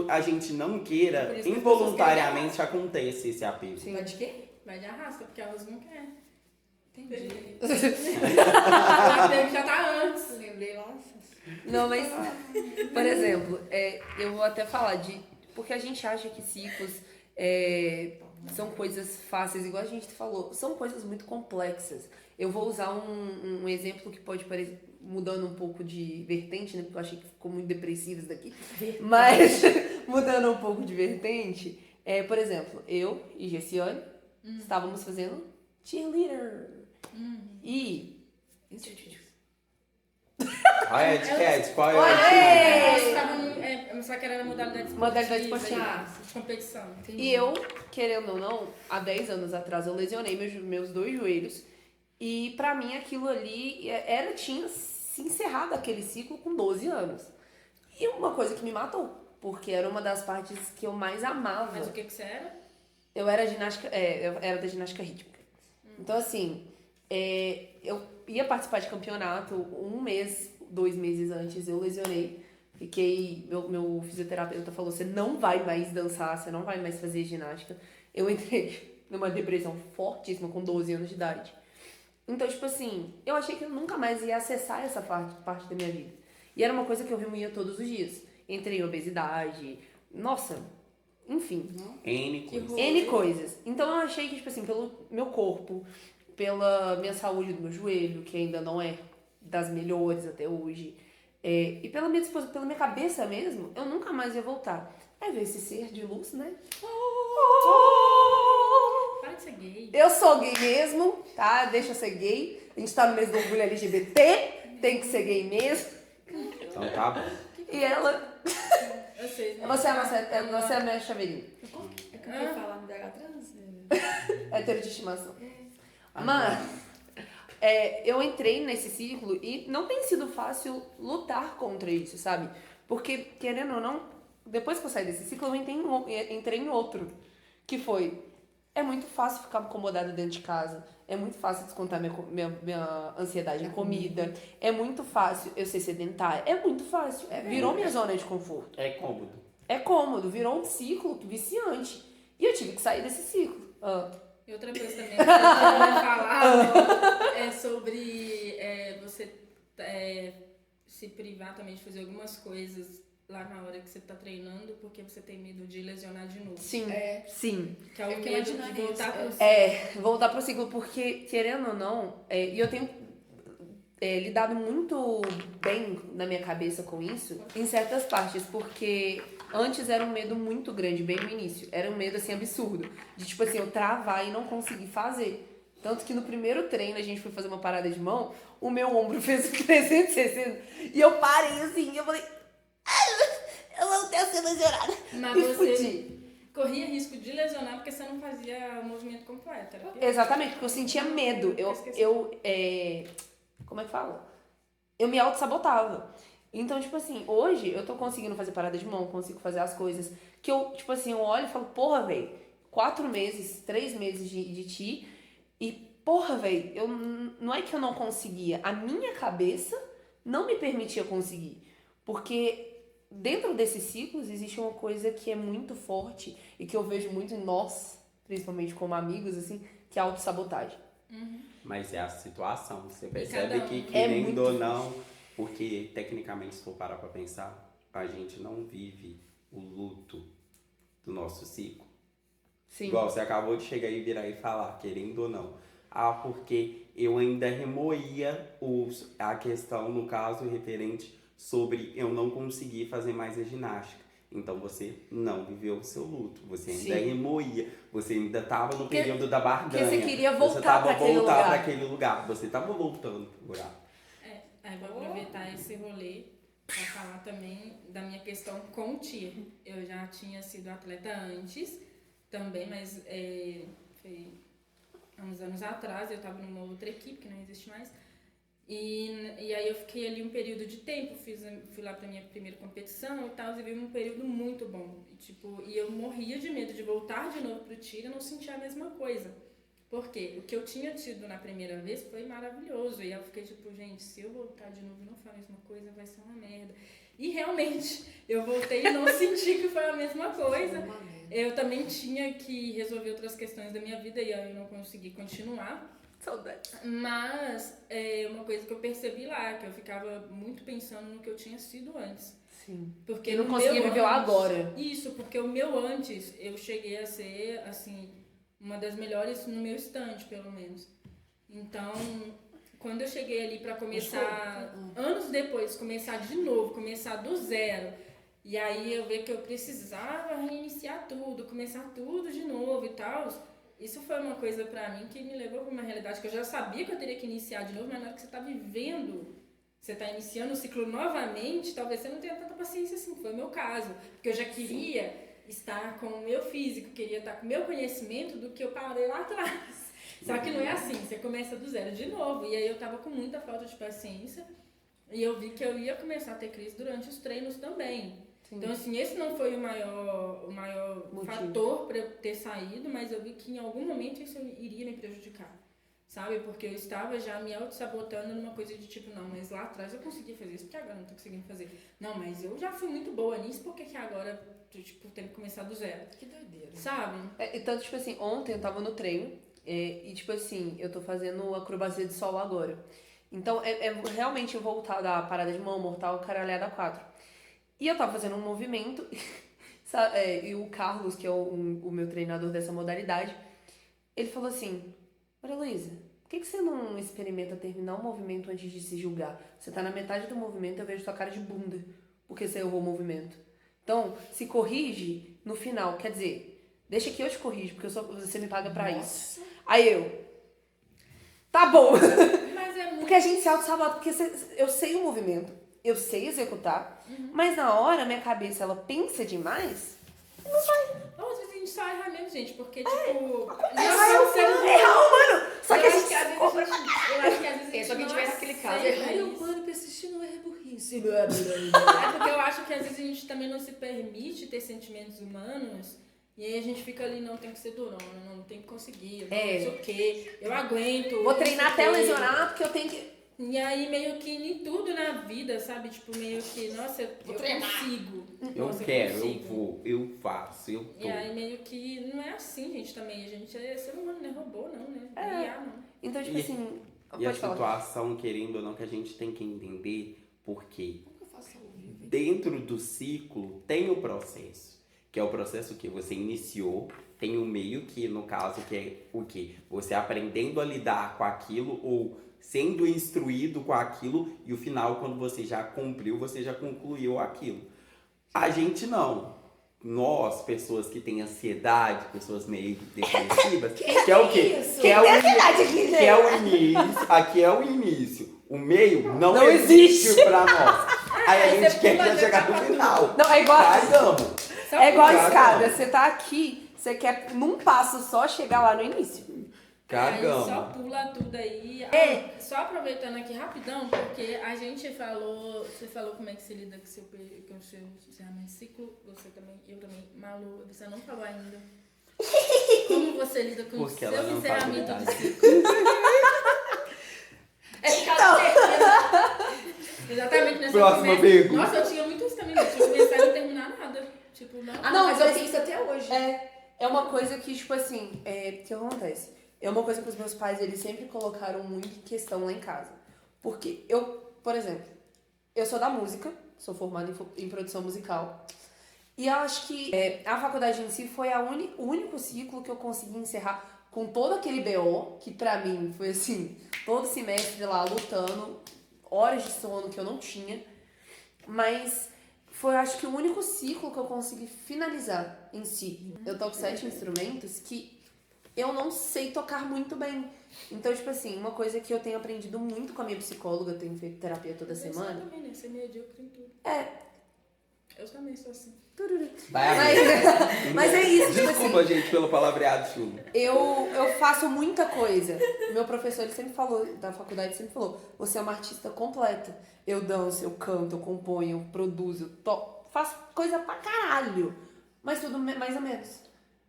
a gente não Por queira, isso que as involuntariamente acontece esse apego. Sim. Vai de quê? Vai de arrasta, porque elas não querem. Entendi. Já tá antes. Lembrei lá. Não, mas, por exemplo, eu vou até falar porque a gente acha que ciclos são coisas fáceis, igual a gente falou, são coisas muito complexas. Eu vou usar um exemplo que pode parecer, mudando um pouco de vertente, né? Porque eu achei que ficou muito depressivo isso daqui. Mas, mudando um pouco de vertente, por exemplo, eu e Gessiane estávamos fazendo cheerleader. E... Olha a etiquete, qual é Olha! a Elas estavam, só que era modalidade Modalidade esportiva, esportiva. de competição. E eu, querendo ou não, há 10 anos atrás eu lesionei meus 2 joelhos. E pra mim aquilo ali tinha se encerrado aquele ciclo com 12 anos. E uma coisa que me matou, porque era uma das partes que eu mais amava. Mas o que você era? Eu era eu era da ginástica rítmica. Então assim, eu ia participar de campeonato 1 mês, 2 meses antes, eu lesionei. Meu fisioterapeuta falou, você não vai mais dançar, você não vai mais fazer ginástica. Eu entrei numa depressão fortíssima com 12 anos de idade. Então, tipo assim, eu achei que eu nunca mais ia acessar essa parte da minha vida. E era uma coisa que eu remoía todos os dias. Entrei em obesidade, nossa, enfim. N coisas. N coisas. Então eu achei que, tipo assim, pelo meu corpo, pela minha saúde do meu joelho, que ainda não é das melhores até hoje, e pela minha disposição, pela minha cabeça mesmo, eu nunca mais ia voltar. Aí veio esse ser de luz, né? Para de ser gay. Eu sou gay mesmo, tá? Deixa eu ser gay. A gente tá no mês do orgulho LGBT, tem que ser gay mesmo. Então tá bom. E ela... Eu sei. né? Você é a minha chaveirinha. É que eu ia falar no DH trans? Hétero de estimação. Mas eu entrei nesse ciclo e não tem sido fácil lutar contra isso, sabe? Porque, querendo ou não, depois que eu saí desse ciclo, eu entrei em outro. Que foi, é muito fácil ficar acomodada dentro de casa. É muito fácil descontar minha ansiedade em comida. É muito fácil eu ser sedentária. É muito fácil. Virou minha zona de conforto. É cômodo. É cômodo, virou um ciclo viciante. E eu tive que sair desse ciclo. E outra coisa também que eu queria falar é sobre você se privar também de fazer algumas coisas lá na hora que você tá treinando, porque você tem medo de lesionar de novo. Sim, sim. Que é o Eu medo de imagino voltar isso, pro Voltar pro ciclo, porque, querendo ou não, e eu tenho lidado muito bem na minha cabeça com isso, em certas partes, porque antes era um medo muito grande, bem no início. Era um medo, assim, absurdo. De, tipo assim, eu travar e não conseguir fazer. Tanto que no primeiro treino a gente foi fazer uma parada de mão, o meu ombro fez 360 e eu parei assim, eu falei, eu vou ter ser lesionada. Mas E você fudi. corria risco de lesionar porque você não fazia o movimento completo. Era pior. Exatamente, porque eu sentia medo. Como é que fala? Eu me auto-sabotava. Então, tipo assim, hoje eu tô conseguindo fazer parada de mão, consigo fazer as coisas que eu, tipo assim, eu olho e falo, porra, velho, 4 meses, 3 meses de ti e, porra, velho, não é que eu não conseguia, a minha cabeça não me permitia conseguir. Porque dentro desses ciclos existe uma coisa que é muito forte e que eu vejo muito em nós, principalmente como amigos, assim, que é a autossabotagem. Mas é a situação. Você cada percebe um. que, É querendo muito ou não, porque tecnicamente, se for parar pra pensar, a gente não vive o luto do nosso ciclo. Sim. Igual você acabou de chegar e virar e falar, querendo ou não. Ah, porque eu ainda remoía a questão, no caso, referente sobre eu não conseguir fazer mais a ginástica. Então você não viveu o seu luto, você ainda Sim. remoía, você ainda estava no Porque- período da barganha. porque você queria Você voltar tava pra aquele voltar lugar. pra aquele lugar, você estava voltando pro lugar. Aí vou aproveitar esse rolê pra falar também da minha questão com o tir. Eu já tinha sido atleta antes também, mas foi há uns anos atrás, eu tava numa outra equipe que não existe mais. E aí eu fiquei ali um período de tempo, fui lá pra minha primeira competição e tal, e vi um período muito bom. E eu morria de medo de voltar de novo pro tiro e não sentir a mesma coisa. Por quê? O que eu tinha tido na primeira vez foi maravilhoso. E eu fiquei tipo, gente, se eu voltar de novo e não for a mesma coisa, vai ser uma merda. E realmente, eu voltei e não senti que foi a mesma coisa. Eu também tinha que resolver outras questões da minha vida e aí eu não consegui continuar. Saudades. Mas uma coisa que eu percebi lá, que eu ficava muito pensando no que eu tinha sido antes. Sim. Porque Eu não no conseguia meu viver o antes- agora. Isso, porque o meu antes, eu cheguei a ser, assim, uma das melhores no meu estande, pelo menos. Então, quando eu cheguei ali pra começar, anos depois, começar de novo, começar do zero, e aí eu ver que eu precisava reiniciar tudo, começar tudo de novo e tal, isso foi uma coisa pra mim que me levou pra uma realidade que eu já sabia que eu teria que iniciar de novo, mas na hora que você tá vivendo, você tá iniciando o ciclo novamente, talvez você não tenha tanta paciência assim, foi o meu caso, porque eu já queria estar com o meu físico, queria estar com o meu conhecimento do que eu parei lá atrás. Só que não é assim, você começa do zero de novo. E aí eu tava com muita falta de paciência e eu vi que eu ia começar a ter crise durante os treinos também. Sim. Então, assim, esse não foi o maior Motivo. fator para eu ter saído, mas eu vi que em algum momento isso iria me prejudicar. Sabe? Porque eu estava já me auto-sabotando numa coisa de tipo, não, mas lá atrás eu consegui fazer isso, porque agora eu não tô conseguindo fazer. Não, mas eu já fui muito boa nisso, por que agora tipo, tenho que começar do zero? Que doideira. Sabe? Então, tipo assim, ontem eu tava no treino e, tipo assim, eu tô fazendo acrobacia de solo agora. Então, é realmente voltar da parada de mão, mortal, caralhada 4. E eu tava fazendo um movimento e o Carlos, que é o meu treinador dessa modalidade, ele falou assim, Maria Luísa, por que você não experimenta terminar o movimento antes de se julgar? Você tá na metade do movimento, eu vejo tua cara de bunda, porque você errou o movimento. Então, se corrige no final, quer dizer, deixa que eu te corrijo, porque você me paga pra isso. Aí tá bom. Mas é muito. Porque a gente se auto-sabota, porque eu sei o movimento, eu sei executar, mas na hora minha cabeça, ela pensa demais, Ou às vezes a gente só erra mesmo, gente, porque, tipo. errar humano. Só que a gente eu acho que às vezes a gente Só que a gente não vai naquele caso, aceita errar é isso. humano, persistir não é burrice. É porque eu acho que às vezes a gente também não se permite ter sentimentos humanos. E aí a gente fica ali, não, tem que ser durona, não tem que conseguir, não sei o quê, eu aguento. vou não treinar sei até o quê. lesionar, porque eu tenho que... E aí meio que em tudo na vida, sabe? Tipo, meio que, nossa, eu consigo. Eu Nossa, quero, eu consigo. vou, eu faço, eu tô. E aí meio que não é assim, gente, também. A gente é ser humano, não é robô, não, né? É. Não é IA, não. Então, tipo E- assim, E a pode falar. situação, querendo ou não, que a gente tem que entender, porque Como que eu faço ao vivo? dentro do ciclo tem o processo, que é o processo que você iniciou, tem o meio, que no caso que é o quê? Você aprendendo a lidar com aquilo ou sendo instruído com aquilo, e o final, quando você já cumpriu, você já concluiu aquilo. A gente não. Nós, pessoas que têm ansiedade, pessoas meio depressivas, que é o quê? isso? Que é o ansiedade aqui, que é o início, aqui é o início. O meio não Não existe existe. pra nós. Aí a Aí gente você quer pula, chegar já no tá final. Não, é igual, Caramba. é igual a Cagamos. escada. Você tá aqui, você quer num passo só chegar lá no início. Aí só Cagamos. pula tudo aí. Só aproveitando aqui rapidão, porque a gente falou, você falou como é que se lida com o seu encerramento de ciclo, você também, eu também, Malu, você não falou ainda. Como você lida com Porque o ela seu não encerramento sabe de lidar. ciclo? É exatamente nessa Próxima conversa. pergunta. Nossa, eu tinha muito isso também, não tinha começado e não terminar nada. Tipo, não. Ah, Não, não, mas eu mas- tenho isso até hoje. é uma coisa que, tipo assim, que acontece? É uma coisa que os meus pais, eles sempre colocaram muito em questão lá em casa. Porque por exemplo, eu sou da música, sou formada em produção musical. E eu acho que a faculdade em si foi o único ciclo que eu consegui encerrar com todo aquele BO, que pra mim foi assim, todo semestre lá lutando, horas de sono que eu não tinha. Mas foi, acho que, o único ciclo que eu consegui finalizar em si. Eu toco 7 instrumentos que eu não sei tocar muito bem. Então, tipo assim, uma coisa que eu tenho aprendido muito com a minha psicóloga, eu tenho feito terapia toda semana. Você também, né? Você é medíocre em tudo. Eu também sou assim. Mas é isso, tipo Desculpa, assim, gente, pelo palavreado chulo. eu faço muita coisa. Meu professor, ele sempre falou, da faculdade, sempre falou, você é uma artista completa. Eu danço, eu canto, eu componho, eu produzo, eu toco, faço coisa pra caralho. Mas tudo mais ou menos.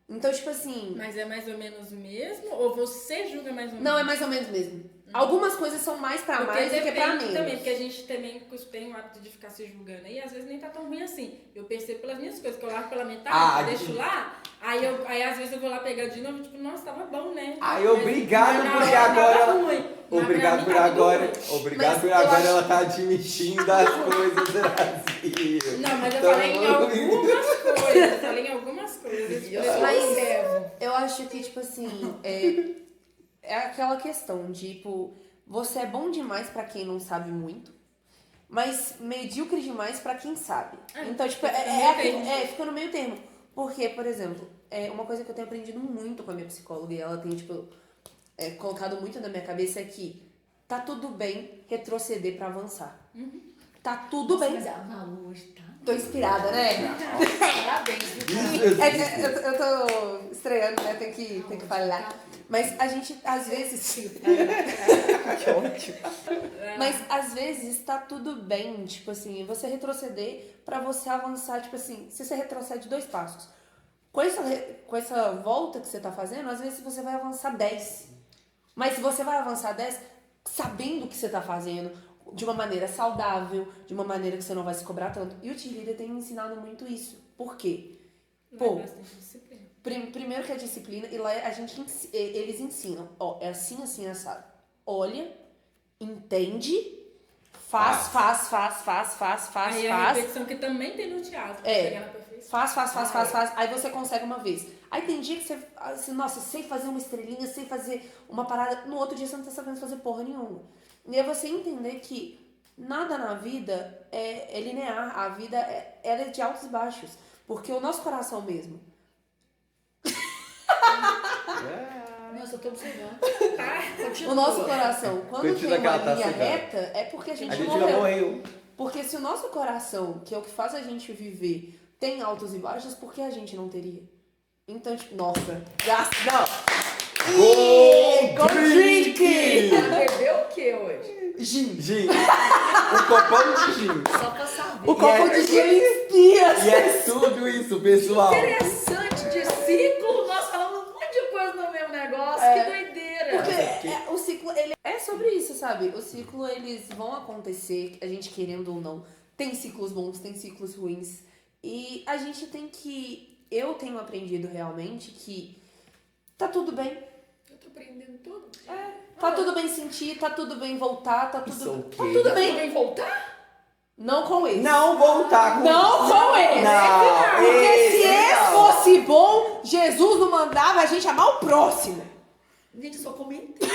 Então, tipo assim... Mas é mais ou menos mesmo? Ou você julga mais ou menos? Não, é mais ou menos mesmo. Algumas coisas são mais pra Porque mais do que pra depende menos. também, porque a gente também tem o hábito de ficar se julgando. E às vezes nem tá tão ruim assim. Eu percebo pelas minhas coisas, que eu largo pela metade, eu deixo lá, aí às vezes eu vou lá pegar de novo e tipo, nossa, tava bom, né? Ai, obrigado Mas porque na hora agora tava ela- ruim. Mas Obrigado pra por mim tá tudo agora. ruim. Obrigado Mas por eu agora acho- ela tá admitindo as coisas do Brasil. Não, mas eu Então, falei em algumas coisas. Falei em algumas coisas. Mas eu acho que, tipo assim, é aquela questão de, tipo, você é bom demais pra quem não sabe muito, mas medíocre demais pra quem sabe. Então, tipo, fica no meio termo. Porque, por exemplo, uma coisa que eu tenho aprendido muito com a minha psicóloga, e ela tem, tipo, colocado muito na minha cabeça é que tá tudo bem retroceder pra avançar. Tá tudo bem. Mas a Malu hoje tá... Tô inspirada, né? Parabéns, viu? Eu tô estreando, né? Tem que falar. Mas a gente, às vezes... Que ótimo. Mas, às vezes, tá tudo bem, tipo assim, você retroceder pra você avançar, tipo assim, se você retrocede 2 passos. Com essa volta que você tá fazendo, às vezes você vai avançar 10. Mas se você vai avançar 10 sabendo o que você tá fazendo, de uma maneira saudável, de uma maneira que você não vai se cobrar tanto. E o T-Leader tem me ensinado muito isso. Por quê? Pô, Bastante disciplina. primeiro que a disciplina, e lá eles ensinam, ó, é assim, assim, assado. Olha, entende, faz. Aí a repetição que também tem no teatro. pra chegar na perfeição. Faz. Aí você consegue uma vez. Aí tem dia que você, assim, nossa, sei fazer uma estrelinha, sei fazer uma parada. No outro dia você não tá sabendo fazer porra nenhuma. E é você entender que nada na vida é linear. A vida ela é de altos e baixos. Porque o nosso coração mesmo. Nossa, eu tô observando. O nosso coração, quando Continua tem que uma ela tá linha cegando. reta, é porque a gente A gente morreu. já morreu. Porque se o nosso coração, que é o que faz a gente viver, tem altos e baixos, por que a gente não teria? Então, tipo, nossa, não. Go drink! Bebeu o que hoje? Gin. Gin. Um copão de gin. Só pra saber. O copo de gin inspira. E é tudo isso, pessoal. Interessante de ciclo, nós falamos um monte de coisa no mesmo negócio, que doideira. Porque o ciclo, ele é sobre isso, sabe? O ciclo, eles vão acontecer, a gente querendo ou não. Tem ciclos bons, tem ciclos ruins. E a gente tem que... Eu tenho aprendido realmente que tá tudo bem. Eu tô aprendendo tudo. Tá tudo bem sentir, tá tudo bem voltar, tá tudo... Isso é o Tá quê? tudo Tudo bem. bem voltar? Não com esse. Não voltar com Não com esse. Não, Porque se esse esse não. fosse bom, Jesus não mandava a gente amar o próximo. Gente, eu só comentei.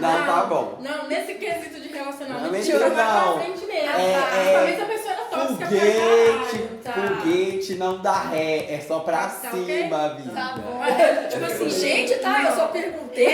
Não, tá bom. Não, nesse quesito de relacionamento, Não, vai mentira, pra não. frente mesmo. É, Principalmente se a pessoa era tóxica Foguete, pra caralho, tá? foguete não dá ré, é só pra Tá cima, ok? vida. Tá bom. Tipo assim, Gente, tá? Eu só perguntei.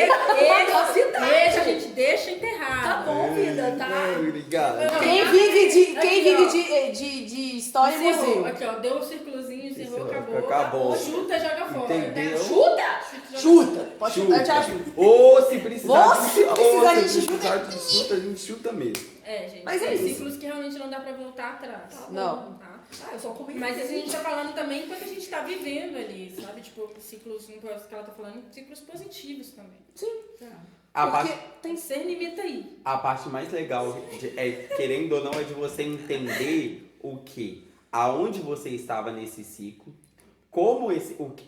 Deixa, a gente deixa enterrado. Tá bom, vida, tá? Obrigado. Quem vive Aqui, de história e Encerrou. museu. Aqui, ó, deu um círculozinho, encerrou, Encerrou, acabou. acabou. Chuta, joga fora. Entendeu? Chuta! Chuta. Pode chutar, eu te Chuta. ajudo. Ou se precisar Ou se precisar, a gente precisar de chuta, a gente chuta mesmo. É, gente, Mas é tem isso. ciclos que realmente não dá pra voltar atrás. Tá bom. Não. Tá? Eu só comentei. Mas assim, a gente tá falando também quando a gente tá vivendo ali, sabe? Tipo, ciclos, no caso que ela tá falando, ciclos positivos também. A Porque parte, tem... Você limita aí. a parte mais legal, querendo ou não, é de você entender o que, aonde você estava nesse ciclo, como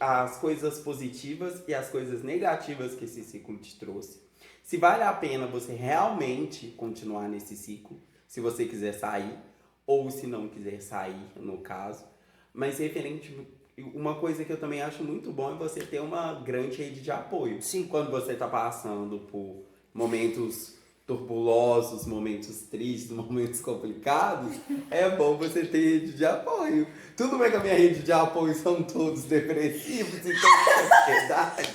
as coisas positivas e as coisas negativas que esse ciclo te trouxe. Se vale a pena você realmente continuar nesse ciclo, se você quiser sair, ou se não quiser sair, no caso. Mas referente, uma coisa que eu também acho muito bom é você ter uma grande rede de apoio. Sim. Quando você está passando por momentos turbulosos, momentos tristes, momentos complicados, é bom você ter rede de apoio. Tudo bem que a minha rede de apoio são todos depressivos e todos de ansiedade,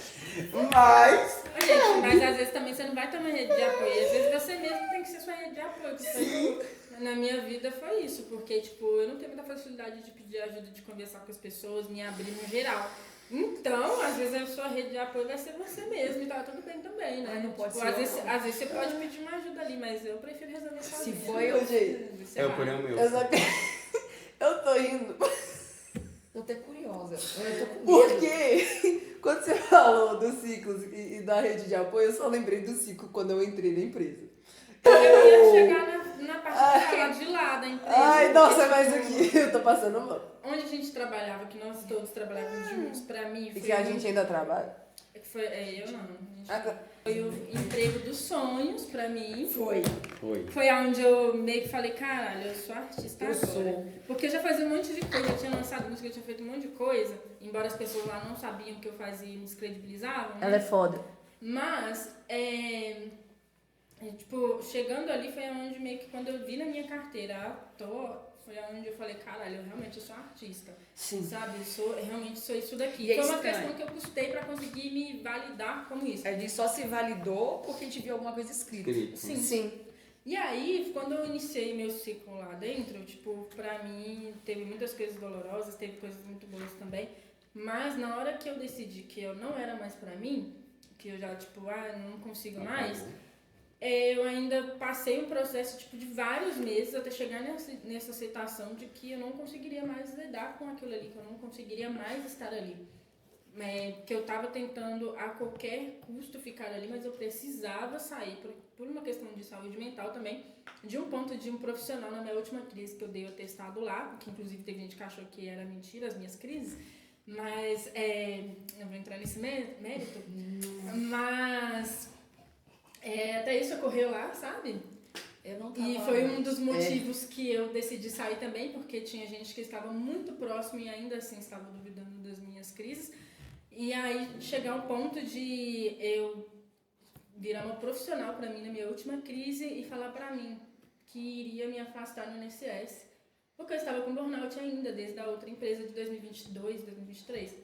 mas... Gente, mas às vezes também você não vai ter uma rede de apoio. Às vezes você mesmo tem que ser sua rede de apoio. Que foi, na minha vida foi isso. Porque, tipo, eu não tenho muita facilidade de pedir ajuda, de conversar com as pessoas, me abrir no geral. Então, às vezes a sua rede de apoio vai ser você mesmo e tá tudo bem também, né? Não pode Tipo, ser às vezes você pode pedir uma ajuda ali, mas eu prefiro resolver sozinha. Se for eu, gente. Você É o vai. porém meu. Eu só eu tô rindo. tô até curiosa. Eu tô com medo. Porque quando você falou dos ciclos e da rede de apoio, eu só lembrei do ciclo quando eu entrei na empresa. Eu ia chegar na parte de lá da empresa. Ai, nossa, porque, mas tipo, aqui eu tô passando mal. onde a gente trabalhava, que nós todos trabalhávamos juntos, pra mim E foi. que a gente ainda trabalha. Eu não. A gente Ah, foi o emprego dos sonhos pra mim. Foi. Foi. Onde eu meio que falei, caralho, eu sou artista Eu agora. sou. Porque eu já fazia um monte de coisa, eu tinha lançado música, eu tinha feito um monte de coisa, embora as pessoas lá não sabiam o que eu fazia e me descredibilizavam. né? Ela é foda. Mas, tipo, chegando ali foi onde meio que quando eu vi na minha carteira ator, foi onde eu falei, caralho, eu realmente sou artista. Sim. Sabe, eu realmente sou isso daqui. E é Foi uma estranho. questão que eu custei pra conseguir me validar como isso. A gente só se validou porque a gente viu alguma coisa escrita. Escrito. Sim. Sim. E aí, quando eu iniciei meu ciclo lá dentro, tipo, pra mim, teve muitas coisas dolorosas, teve coisas muito boas também. Mas na hora que eu decidi que eu não era mais pra mim, que eu já, tipo, não consigo mais, eu ainda passei um processo, tipo, de vários meses até chegar nessa aceitação de que eu não conseguiria mais lidar com aquilo ali, que eu não conseguiria mais estar ali. Que eu tava tentando a qualquer custo ficar ali, mas eu precisava sair por uma questão de saúde mental também, de um ponto de um profissional na minha última crise que eu dei o testado lá, que inclusive teve gente que achou que era mentira as minhas crises, mas eu vou entrar nesse mérito, mas até isso ocorreu lá, sabe? Eu não tava E foi lá. um dos motivos que eu decidi sair também, porque tinha gente que estava muito próximo e ainda assim estava duvidando das minhas crises. E aí chegar ao ponto de eu virar uma profissional para mim na minha última crise e falar para mim que iria me afastar no INSS, porque eu estava com burnout ainda, desde a outra empresa de 2022, 2023.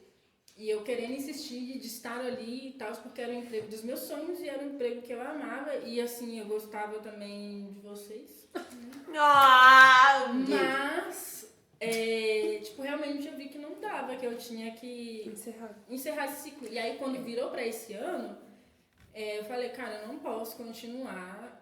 E eu querendo insistir de estar ali e tal, porque era o emprego dos meus sonhos e era um emprego que eu amava. E assim, eu gostava também de vocês. Mas, tipo, realmente eu vi que não dava, que eu tinha que encerrar esse ciclo. E aí, quando virou pra esse ano, eu falei, cara, eu não posso continuar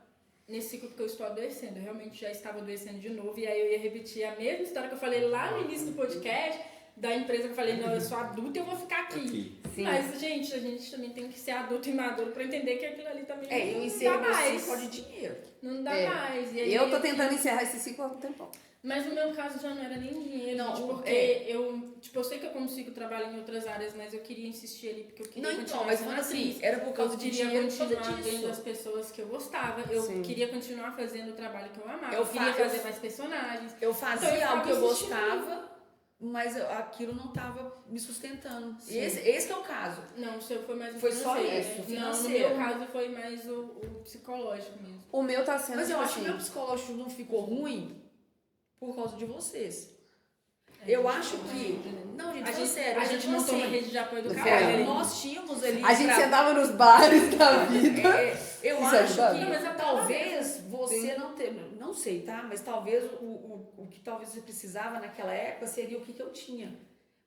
nesse ciclo porque eu estou adoecendo. Eu realmente já estava adoecendo de novo. E aí eu ia repetir a mesma história que eu falei lá no início do podcast, da empresa que eu falei, não, eu sou adulta e eu vou ficar aqui. Sim. Mas, gente, a gente também tem que ser adulto e maduro pra entender que aquilo ali também Eu não encerrei dá meu mais. ciclo de dinheiro. Não dá mais. E aí, Eu tô tentando encerrar esse ciclo há um tempão. mas no meu caso já não era nem dinheiro, Não, gente, porque eu sei que eu consigo trabalhar em outras áreas, mas eu queria insistir ali porque eu queria Não, continuar então, mas sendo falando assim, atriz. era por causa Eu de queria dinheiro por causa continuar vendo as disso. pessoas que eu gostava, eu Sim. queria continuar fazendo o trabalho que eu amava, Eu eu queria fa- eu- fazer mais personagens. Eu Então, fazia eu algo que eu ficava assistindo. gostava, mas aquilo não tava me sustentando. Sim. Esse que é o caso. Não, o seu foi mais o Foi só financeiro, isso, né? Não, no financeiro. meu caso foi mais o psicológico mesmo. O meu tá sendo Mas eu tipo acho que assim, meu psicológico não ficou ruim por causa de vocês. Eu acho que... Não, gente, falando sério. a gente montou uma rede de apoio do Sério? caralho. ali. Nós tínhamos ali... a gente pra- sentava nos bares da vida. Eu Isso acho ajudava? que Não, mas é talvez você Sim. não tenha... Não sei, tá? Mas talvez o que talvez você precisava naquela época seria o que eu tinha.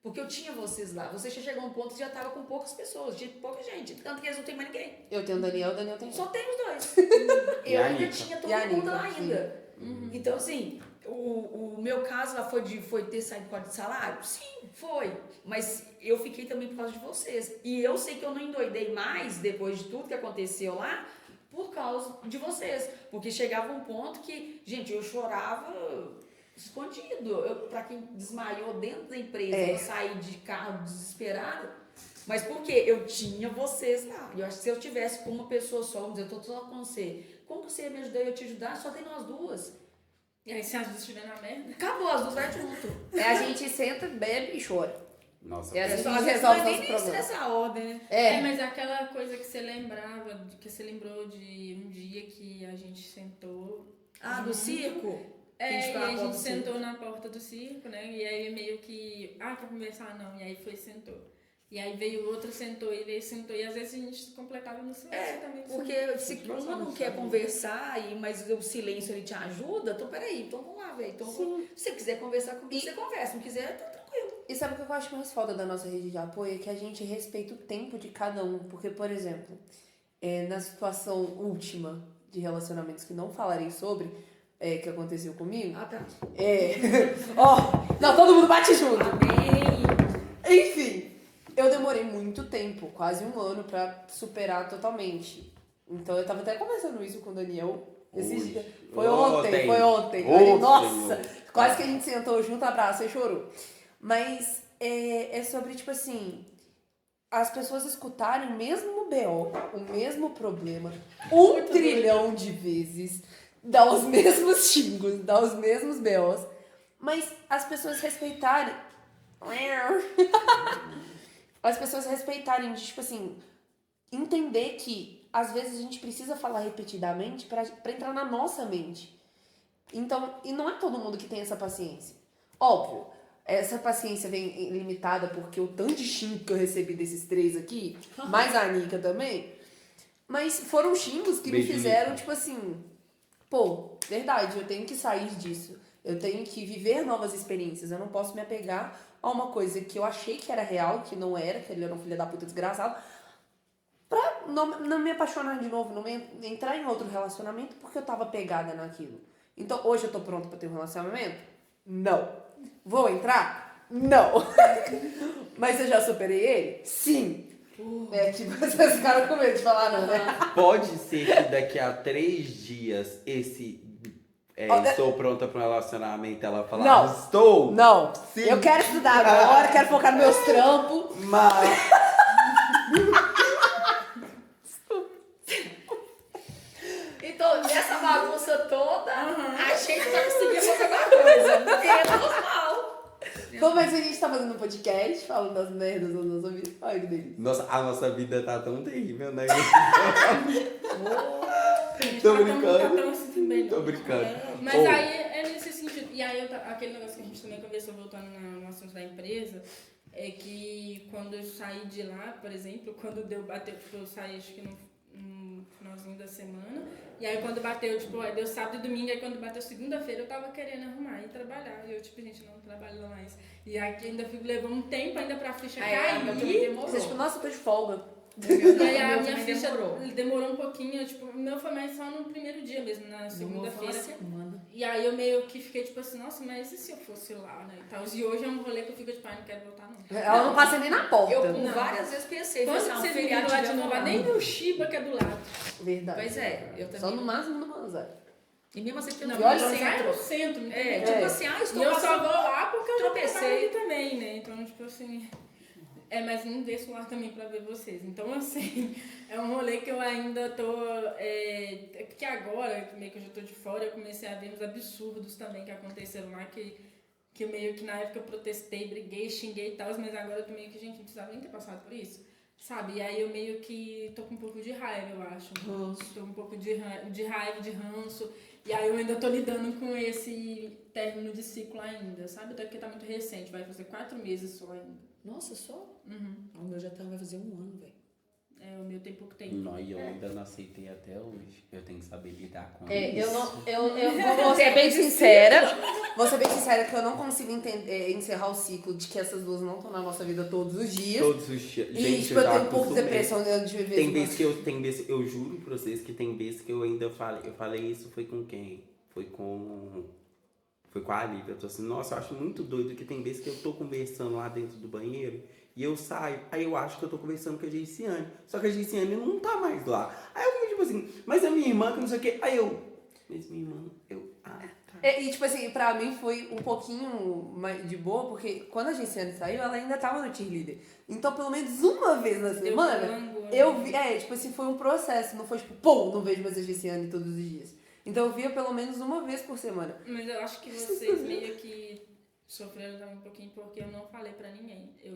Porque eu tinha vocês lá. Você já chegou a um ponto que já tava com poucas pessoas, de pouca gente. Tanto que eles não têm mais ninguém. Eu tenho o Daniel tem Só tem os dois. E Eu a ainda Anitta. tinha todo E a mundo Anitta, lá sim. ainda. Então, assim, o meu caso lá foi ter saído por causa de salário? Sim, foi. Mas eu fiquei também por causa de vocês. E eu sei que eu não endoidei mais, depois de tudo que aconteceu lá, por causa de vocês. Porque chegava um ponto que, gente, eu chorava escondido. Pra quem desmaiou dentro da empresa, É. eu saí de carro desesperado. Mas por quê? Eu tinha vocês lá. Eu acho que se eu tivesse com uma pessoa só, vamos dizer, eu tô só com você. Como que você ia me ajudar e eu te ajudar? Só tem nós duas. E aí, se as duas estiverem na merda. Acabou, as duas vai junto. A gente senta, bebe e chora. Nossa, É assim Só que às a gente vezes resolve não é nossos nem isso problemas. nessa ordem, né? Mas aquela coisa que você lembrava, que você lembrou de um dia que a gente sentou. Ah, do circo? E a ficava na gente porta do sentou circo. na porta do circo, né? E aí meio que. Ah, quer conversar? Não. E aí foi e sentou. E aí veio o outro, sentou, e veio sentou. E às vezes a gente completava no silêncio também. Porque se uma não quer conversar, mas o silêncio ele te ajuda, então peraí, então vamos lá, velho. Então, se você quiser conversar comigo, você conversa. Não quiser, tá tranquilo. E sabe o que eu acho mais foda da nossa rede de apoio? É que a gente respeita o tempo de cada um. Porque, por exemplo, na situação última de relacionamentos que não falarei sobre, que aconteceu comigo. Ah, tá. Não, todo mundo bate junto. Amém. Enfim, eu demorei muito tempo, quase um ano, pra superar totalmente. Então eu tava até conversando isso com o Daniel esses dias. Foi ontem. Nossa, quase que a gente sentou junto, abraçou e chorou. Mas é sobre, tipo assim, as pessoas escutarem o mesmo BO, o mesmo problema, trilhão de vezes, dar os mesmos xingos, dar os mesmos BOs, mas as pessoas respeitarem. As pessoas respeitarem, de, tipo assim, entender que às vezes a gente precisa falar repetidamente pra entrar na nossa mente. Então, e não é todo mundo que tem essa paciência. Óbvio, essa paciência vem limitada porque o tanto de xingo que eu recebi desses três aqui, mais a Anica também, mas foram xingos que me fizeram, tipo assim, pô, verdade, eu tenho que sair disso. Eu tenho que viver novas experiências. Eu não posso me apegar a uma coisa que eu achei que era real, que não era, que ele era um filho da puta desgraçado, pra não me apaixonar de novo, não entrar em outro relacionamento porque eu tava pegada naquilo. Então, hoje eu tô pronta pra ter um relacionamento? Não. Vou entrar? Não. Mas eu já superei ele? Sim. Tipo, vocês ficaram com medo de falar não, né? Pode ser que daqui a 3 dias estou pronta para um relacionamento, ela falar, Não. estou. Não. Sim. Eu quero estudar agora, quero focar nos meus trampos. Mas Então, nessa bagunça toda, a gente tá conseguindo fazer alguma coisa. Menos mal. Como é que a gente tá fazendo um podcast, falando das merdas da nossa vida? Ai, que delícia. a nossa vida tá tão terrível, né? Gente, Tô tá brincando. tão assim também, não. Tô brincando. Mas Ô, aí é nesse sentido. E aí aquele negócio que a gente também conversou, voltando no assunto da empresa, é que quando eu saí de lá, por exemplo, quando bateu, eu saí acho que no finalzinho da semana, e aí quando bateu, tipo, deu sábado e domingo, aí quando bateu segunda-feira eu tava querendo arrumar e trabalhar. E eu, tipo, gente, não trabalho mais. E aqui ainda levou um tempo ainda pra ficha cair. Você, tipo, nossa, eu tô de folga. E aí a meu minha também ficha demorou. um pouquinho, tipo, o meu foi mais só no primeiro dia mesmo, na segunda-feira. Semana. E aí eu meio que fiquei tipo assim, nossa, mas e se eu fosse lá, né? E tal. E hoje é um rolê que eu fico tipo, não quero voltar não. Ela não passa nem na porta. Eu Não. várias vezes pensei, Quando falei assim, vocês um viram feriado lá de novo, lá. nem no Shiba que é do lado. Verdade. Pois é, eu também. Só no máximo no Manzai. E mesmo assim, Não, E olha, mas você é no centro, não tem tipo É. assim, estou E eu só passando. vou lá porque eu já Tropecei. trabalho aqui também, né? Então, tipo assim... mas não desço lá também pra ver vocês. Então, assim, é um rolê que eu ainda tô... Porque agora, meio que eu já tô de fora, eu comecei a ver uns absurdos também que aconteceram lá, que meio que na época eu protestei, briguei, xinguei e tal, mas agora eu tô meio que, gente, não precisava nem ter passado por isso. Sabe? E aí eu meio que tô com um pouco de raiva, eu acho. Tô um pouco de raiva, de ranço. E aí eu ainda tô lidando com esse término de ciclo ainda, sabe? Até porque tá muito recente, vai fazer 4 meses só ainda. Nossa, só? Uhum. O meu já vai fazer 1 ano, velho. O meu tem pouco tempo. não, e eu ainda não aceitei até hoje. Eu tenho que saber lidar com Eu isso. não. Eu vou ser bem sincera. Vou ser bem sincera que eu não consigo encerrar o ciclo de que essas duas não estão na nossa vida todos os dias. Todos os dias. E, Gente, tipo, eu já tenho um pouco de acostumei. depressão de viver. Tem vezes que eu juro pra vocês que tem vezes que eu ainda falei. Eu falei isso, foi com quem? Foi com a Lívia. Eu tô assim, nossa, eu acho muito doido que tem vezes que eu tô conversando lá dentro do banheiro e eu saio, aí eu acho que eu tô conversando com a Geiciane. Só que a Geiciane não tá mais lá. Aí eu fico tipo assim, mas a minha irmã que não sei o quê. Aí eu, mas minha irmã, tá. E, tipo assim, pra mim foi um pouquinho mais de boa, porque quando a Gessiane saiu, ela ainda tava no cheerleader. Então, pelo menos uma vez na semana, eu vi. Tipo assim, foi um processo. Não foi tipo, pô, não vejo mais a Gessiane todos os dias. Então, eu via pelo menos uma vez por semana. Mas eu acho que vocês meio que sofreram também um pouquinho porque eu não falei pra ninguém. Eu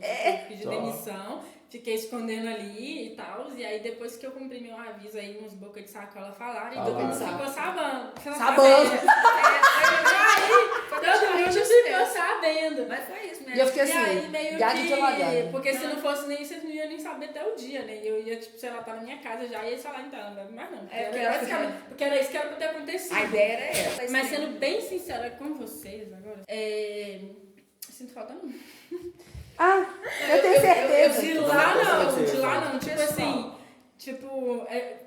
pedi demissão, fiquei escondendo ali e tal. E aí depois que eu cumpri meu aviso, aí uns boca de sacola falaram e todo mundo ficou sabendo. Todo mundo ficou sabendo. Mas foi isso, né? E eu fiquei E aí assim, meio gato de lagada. que... Porque se não fosse nem, vocês não iam nem saber até o dia, né? Eu ia, tipo, sei lá, tá na minha casa já, e eles falaram, então, não bebe mais não. Porque era isso que era pra ter acontecido. A ideia era essa. Mas sendo bem sincera com vocês agora, sinto falta não. Eu tenho certeza. De lá não. Tipo assim,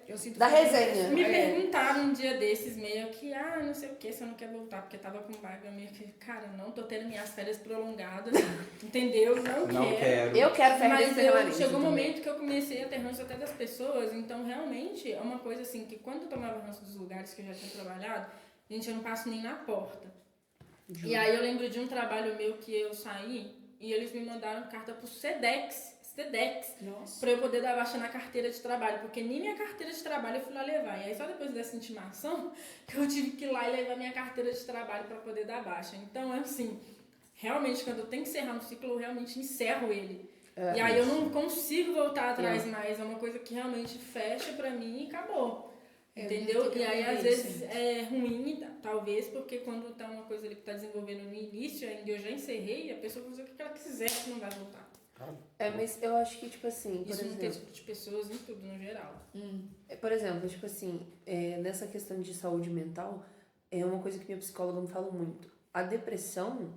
eu sinto Da falta. resenha. me perguntaram um dia desses meio que, não sei o que, você não quer voltar, porque tava com vaga meio que, cara, não tô tendo minhas férias prolongadas, entendeu? Não quero. Eu quero férias Mas permanentes. chegou um também. momento que eu comecei a ter ranço até das pessoas, então realmente é uma coisa assim, que quando eu tomava ranço dos lugares que eu já tinha trabalhado, gente, eu não passo nem na porta. E aí eu lembro de um trabalho meu que eu saí e eles me mandaram carta pro SEDEX, Nossa. pra eu poder dar baixa na carteira de trabalho, porque nem minha carteira de trabalho eu fui lá levar. E aí só depois dessa intimação que eu tive que ir lá e levar minha carteira de trabalho pra poder dar baixa. Então, assim, realmente quando eu tenho que encerrar um ciclo, eu realmente encerro ele. E aí eu não consigo voltar atrás mais. É uma coisa que realmente fecha pra mim e acabou. Entendeu? E aí, às vezes, é ruim, talvez, porque quando tá uma coisa ali que tá desenvolvendo no início, ainda eu já encerrei, a pessoa vai fazer o que ela quiser, que não vai voltar. Mas eu acho que, tipo assim, por Isso não exemplo... tem de pessoas em tudo, no geral. Por exemplo, tipo assim, nessa questão de saúde mental, é uma coisa que minha psicóloga me fala muito. A depressão,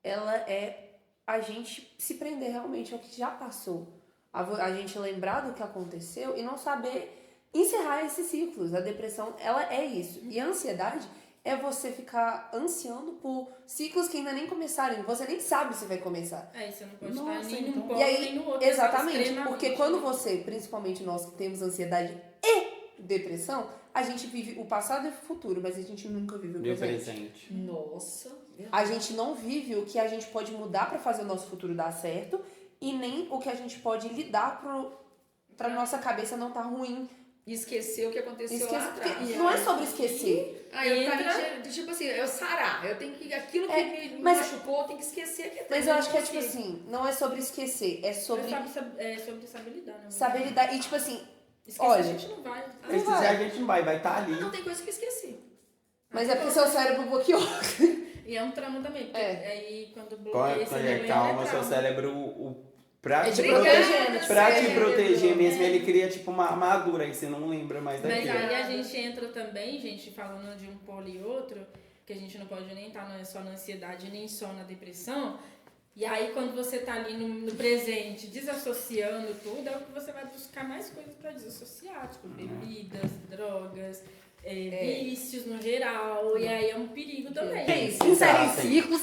ela é a gente se prender realmente ao que já passou. A gente lembrar do que aconteceu e não saber encerrar esses ciclos. A depressão, ela é isso. E a ansiedade é você ficar ansiando por ciclos que ainda nem começaram. Você nem sabe se vai começar. Você não pode Nossa, estar nem então. num ponto, E aí, nem no outro. exatamente, porque quando você, principalmente nós que temos ansiedade e depressão, a gente vive o passado e o futuro, mas a gente nunca vive o Meu presente. presente. Nossa. A gente não vive o que a gente pode mudar pra fazer o nosso futuro dar certo e nem o que a gente pode lidar pra nossa cabeça não tá ruim. Esqueceu o que aconteceu lá atrás. Porque não é sobre esquecer. Tipo assim, eu sarar. Eu tenho que. Aquilo que me mas- machucou, eu tenho que esquecer aqui. Mas eu acho que é tipo assim, não é sobre esquecer, é sobre sobre saber lidar, né? saber lidar. E tipo assim, Esquecer olha, a gente não vai. Se quiser, a gente não vai estar ali. Não, tem coisa que eu esqueci. mas é porque seu cérebro bloqueou. E é um trauma também, porque aí quando Quando bloqueia, você não é lembra, calma, é seu trauma. cérebro, pra É te te proteger, protegendo, pra te protegendo. proteger mesmo, ele cria tipo uma armadura, aí você não lembra mais Mas daquilo. aí a gente entra também, gente, falando de um polo e outro, que a gente não pode nem estar só na ansiedade, nem só na depressão. E aí quando você tá ali no presente, desassociando tudo, é o que você vai buscar mais coisas pra desassociar, tipo bebidas, drogas, vícios no geral, e aí é um perigo também. Encerrem ciclos.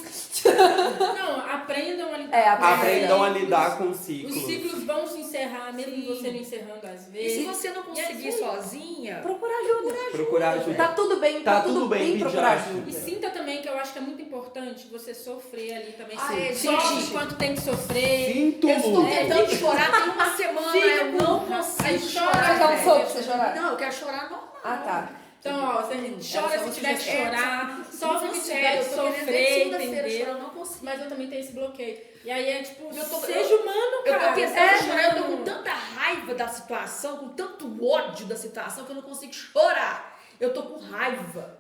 Não, aprendam a lidar com Aprendam a ciclos. lidar com Os ciclos. ciclos vão se encerrar, mesmo Sim. você não encerrando às E vezes. se você não conseguir sozinha, Procurar ajuda. Procurar ajuda. Tá tudo bem, Tá tudo bem, pedir procurar ajuda. E sinta também que eu acho que é muito importante você sofrer ali também. é, Sofre gente. quanto tem que sofrer. Sinto eu estou muito. tentando chorar tem uma semana, eu não consigo Aí chorar. Quer dar um velho. soco pra você chorar? Não, eu quero chorar normal. Ah, tá. Então, ó, você chora se tiver que chorar, sofre se tiver que eu tô querendo sofrer, segunda-feira chorar, entendeu? eu não consigo. Mas eu também tenho esse bloqueio. E aí é tipo, Eu tô- seja humano, Eu cara. tô tentando seja chorar, eu tô humano. com tanta raiva da situação, com tanto ódio da situação que eu não consigo chorar. Eu tô com raiva.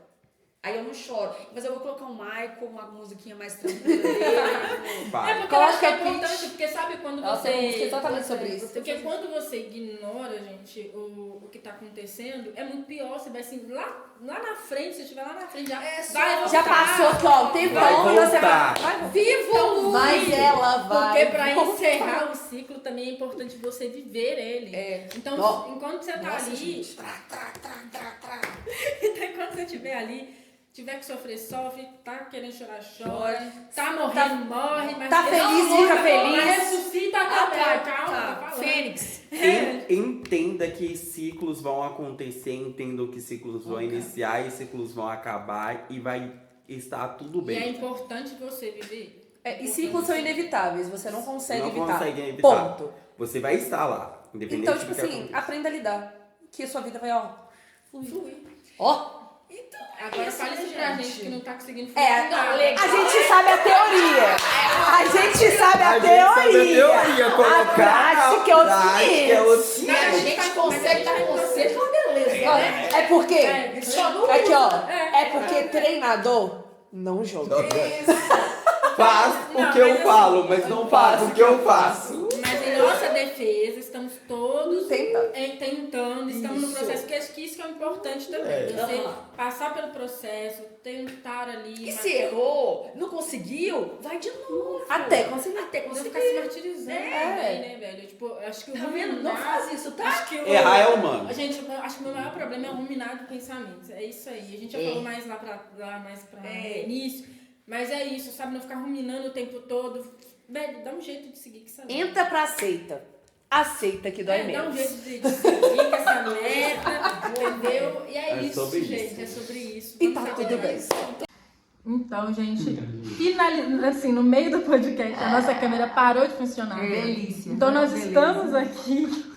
Aí eu não choro. Mas eu vou colocar um Michael, uma musiquinha mais tranquila. Vai. Porque eu acho que é Coloca importante, porque sabe quando Nossa, eu música você... exatamente sobre isso. Porque quando você ignora, gente, o que tá acontecendo, é muito pior. Você vai assim, lá na frente, se você estiver lá na frente, já É só- vai voltar. Já passou aqui, ó, o tempão Vai e você voltar. vai. Vivo! Então, Mas ela vai. Porque pra voltar. encerrar o ciclo também é importante você viver ele. Então, Ó. enquanto você tá Nossa, ali, gente. então enquanto você estiver ali, tiver que sofrer, sofre, tá querendo chorar, chora, tá morrendo, Tá- morre, mas tá feliz, fica feliz. Mas ressuscita também, calma, Tá. tá falando. Fênix. Entenda que ciclos vão acontecer, entenda que ciclos vão iniciar e ciclos vão acabar e vai está tudo E é bem. importante você viver. E ciclos são inevitáveis, você não consegue Não evitar. consegue evitar. Ponto. Você vai estar lá, independente Então, do tipo que assim, aconteça. aprenda a lidar. Que a sua vida vai, ó, Fluir. ó. Então, Agora isso, fale isso pra gente que não tá conseguindo fazer É, nada. a gente sabe a teoria. A gente sabe a A gente sabe a teoria. teoria, colocar A prática é outro prática é outro E a gente consegue dar conselho com a beleza, né? É porque, Só não aqui ó, usa. é porque treinador não joga. Faz o que eu falo, mas não faz o que eu faço. Mas em nossa defesa, estamos todos Tenta. tentando, estamos no Isso. processo, porque acho que isso que é o importante também. É. Você Aham. passar pelo processo, tentar ali. E se errou, não conseguiu, vai de novo. Até conseguir. Até Não conseguir. ficar se martirizando É. também, né, velho? Tipo, eu acho que o Tá vendo? Não ruminar- faz isso, tá? Acho que Errar é humano. A gente, eu acho que o meu maior problema é o ruminar do pensamento. É isso aí. A gente já falou mais lá pra início. Mas é isso, sabe? Não ficar ruminando o tempo todo. Velho, dá um jeito de seguir com essa merda. Entra pra aceita. Aceita que dói Dá um menos. jeito de seguir com essa merda, entendeu? E é, É isso, sobre gente. isso. É sobre isso. E Vamos tá saber tudo bem. disso. Então, gente, finalizando assim, no meio do podcast, a nossa câmera parou de funcionar. Delícia. Então nós Beleza. estamos aqui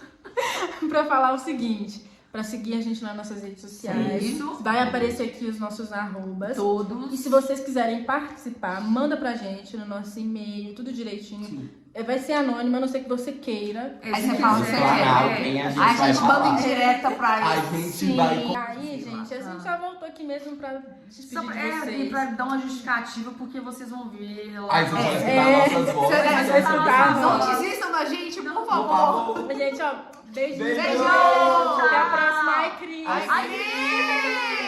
para falar o seguinte, para seguir a gente nas nossas redes sociais. Isso. Vai aparecer aqui os nossos arrobas. Todos. E se vocês quiserem participar, manda pra gente no nosso e-mail, tudo direitinho. Vai ser anônimo, a não ser que você queira. Aí você fala o que você Claro, quer. quem a gente Aí a vai gente manda falar. indireta pra A eles. gente Sim. vai. E aí, gente, a gente já voltou aqui mesmo pra despedir Só de pra, vocês. e pra dar uma justificativa, porque vocês vão ver lá. Aí vocês vão escutar nossas vozes. Você vai escutar. Não desistam da gente, por favor. Gente, ó, beijo. Beijo. Até a próxima. Ai, Cris. Ai, Aí!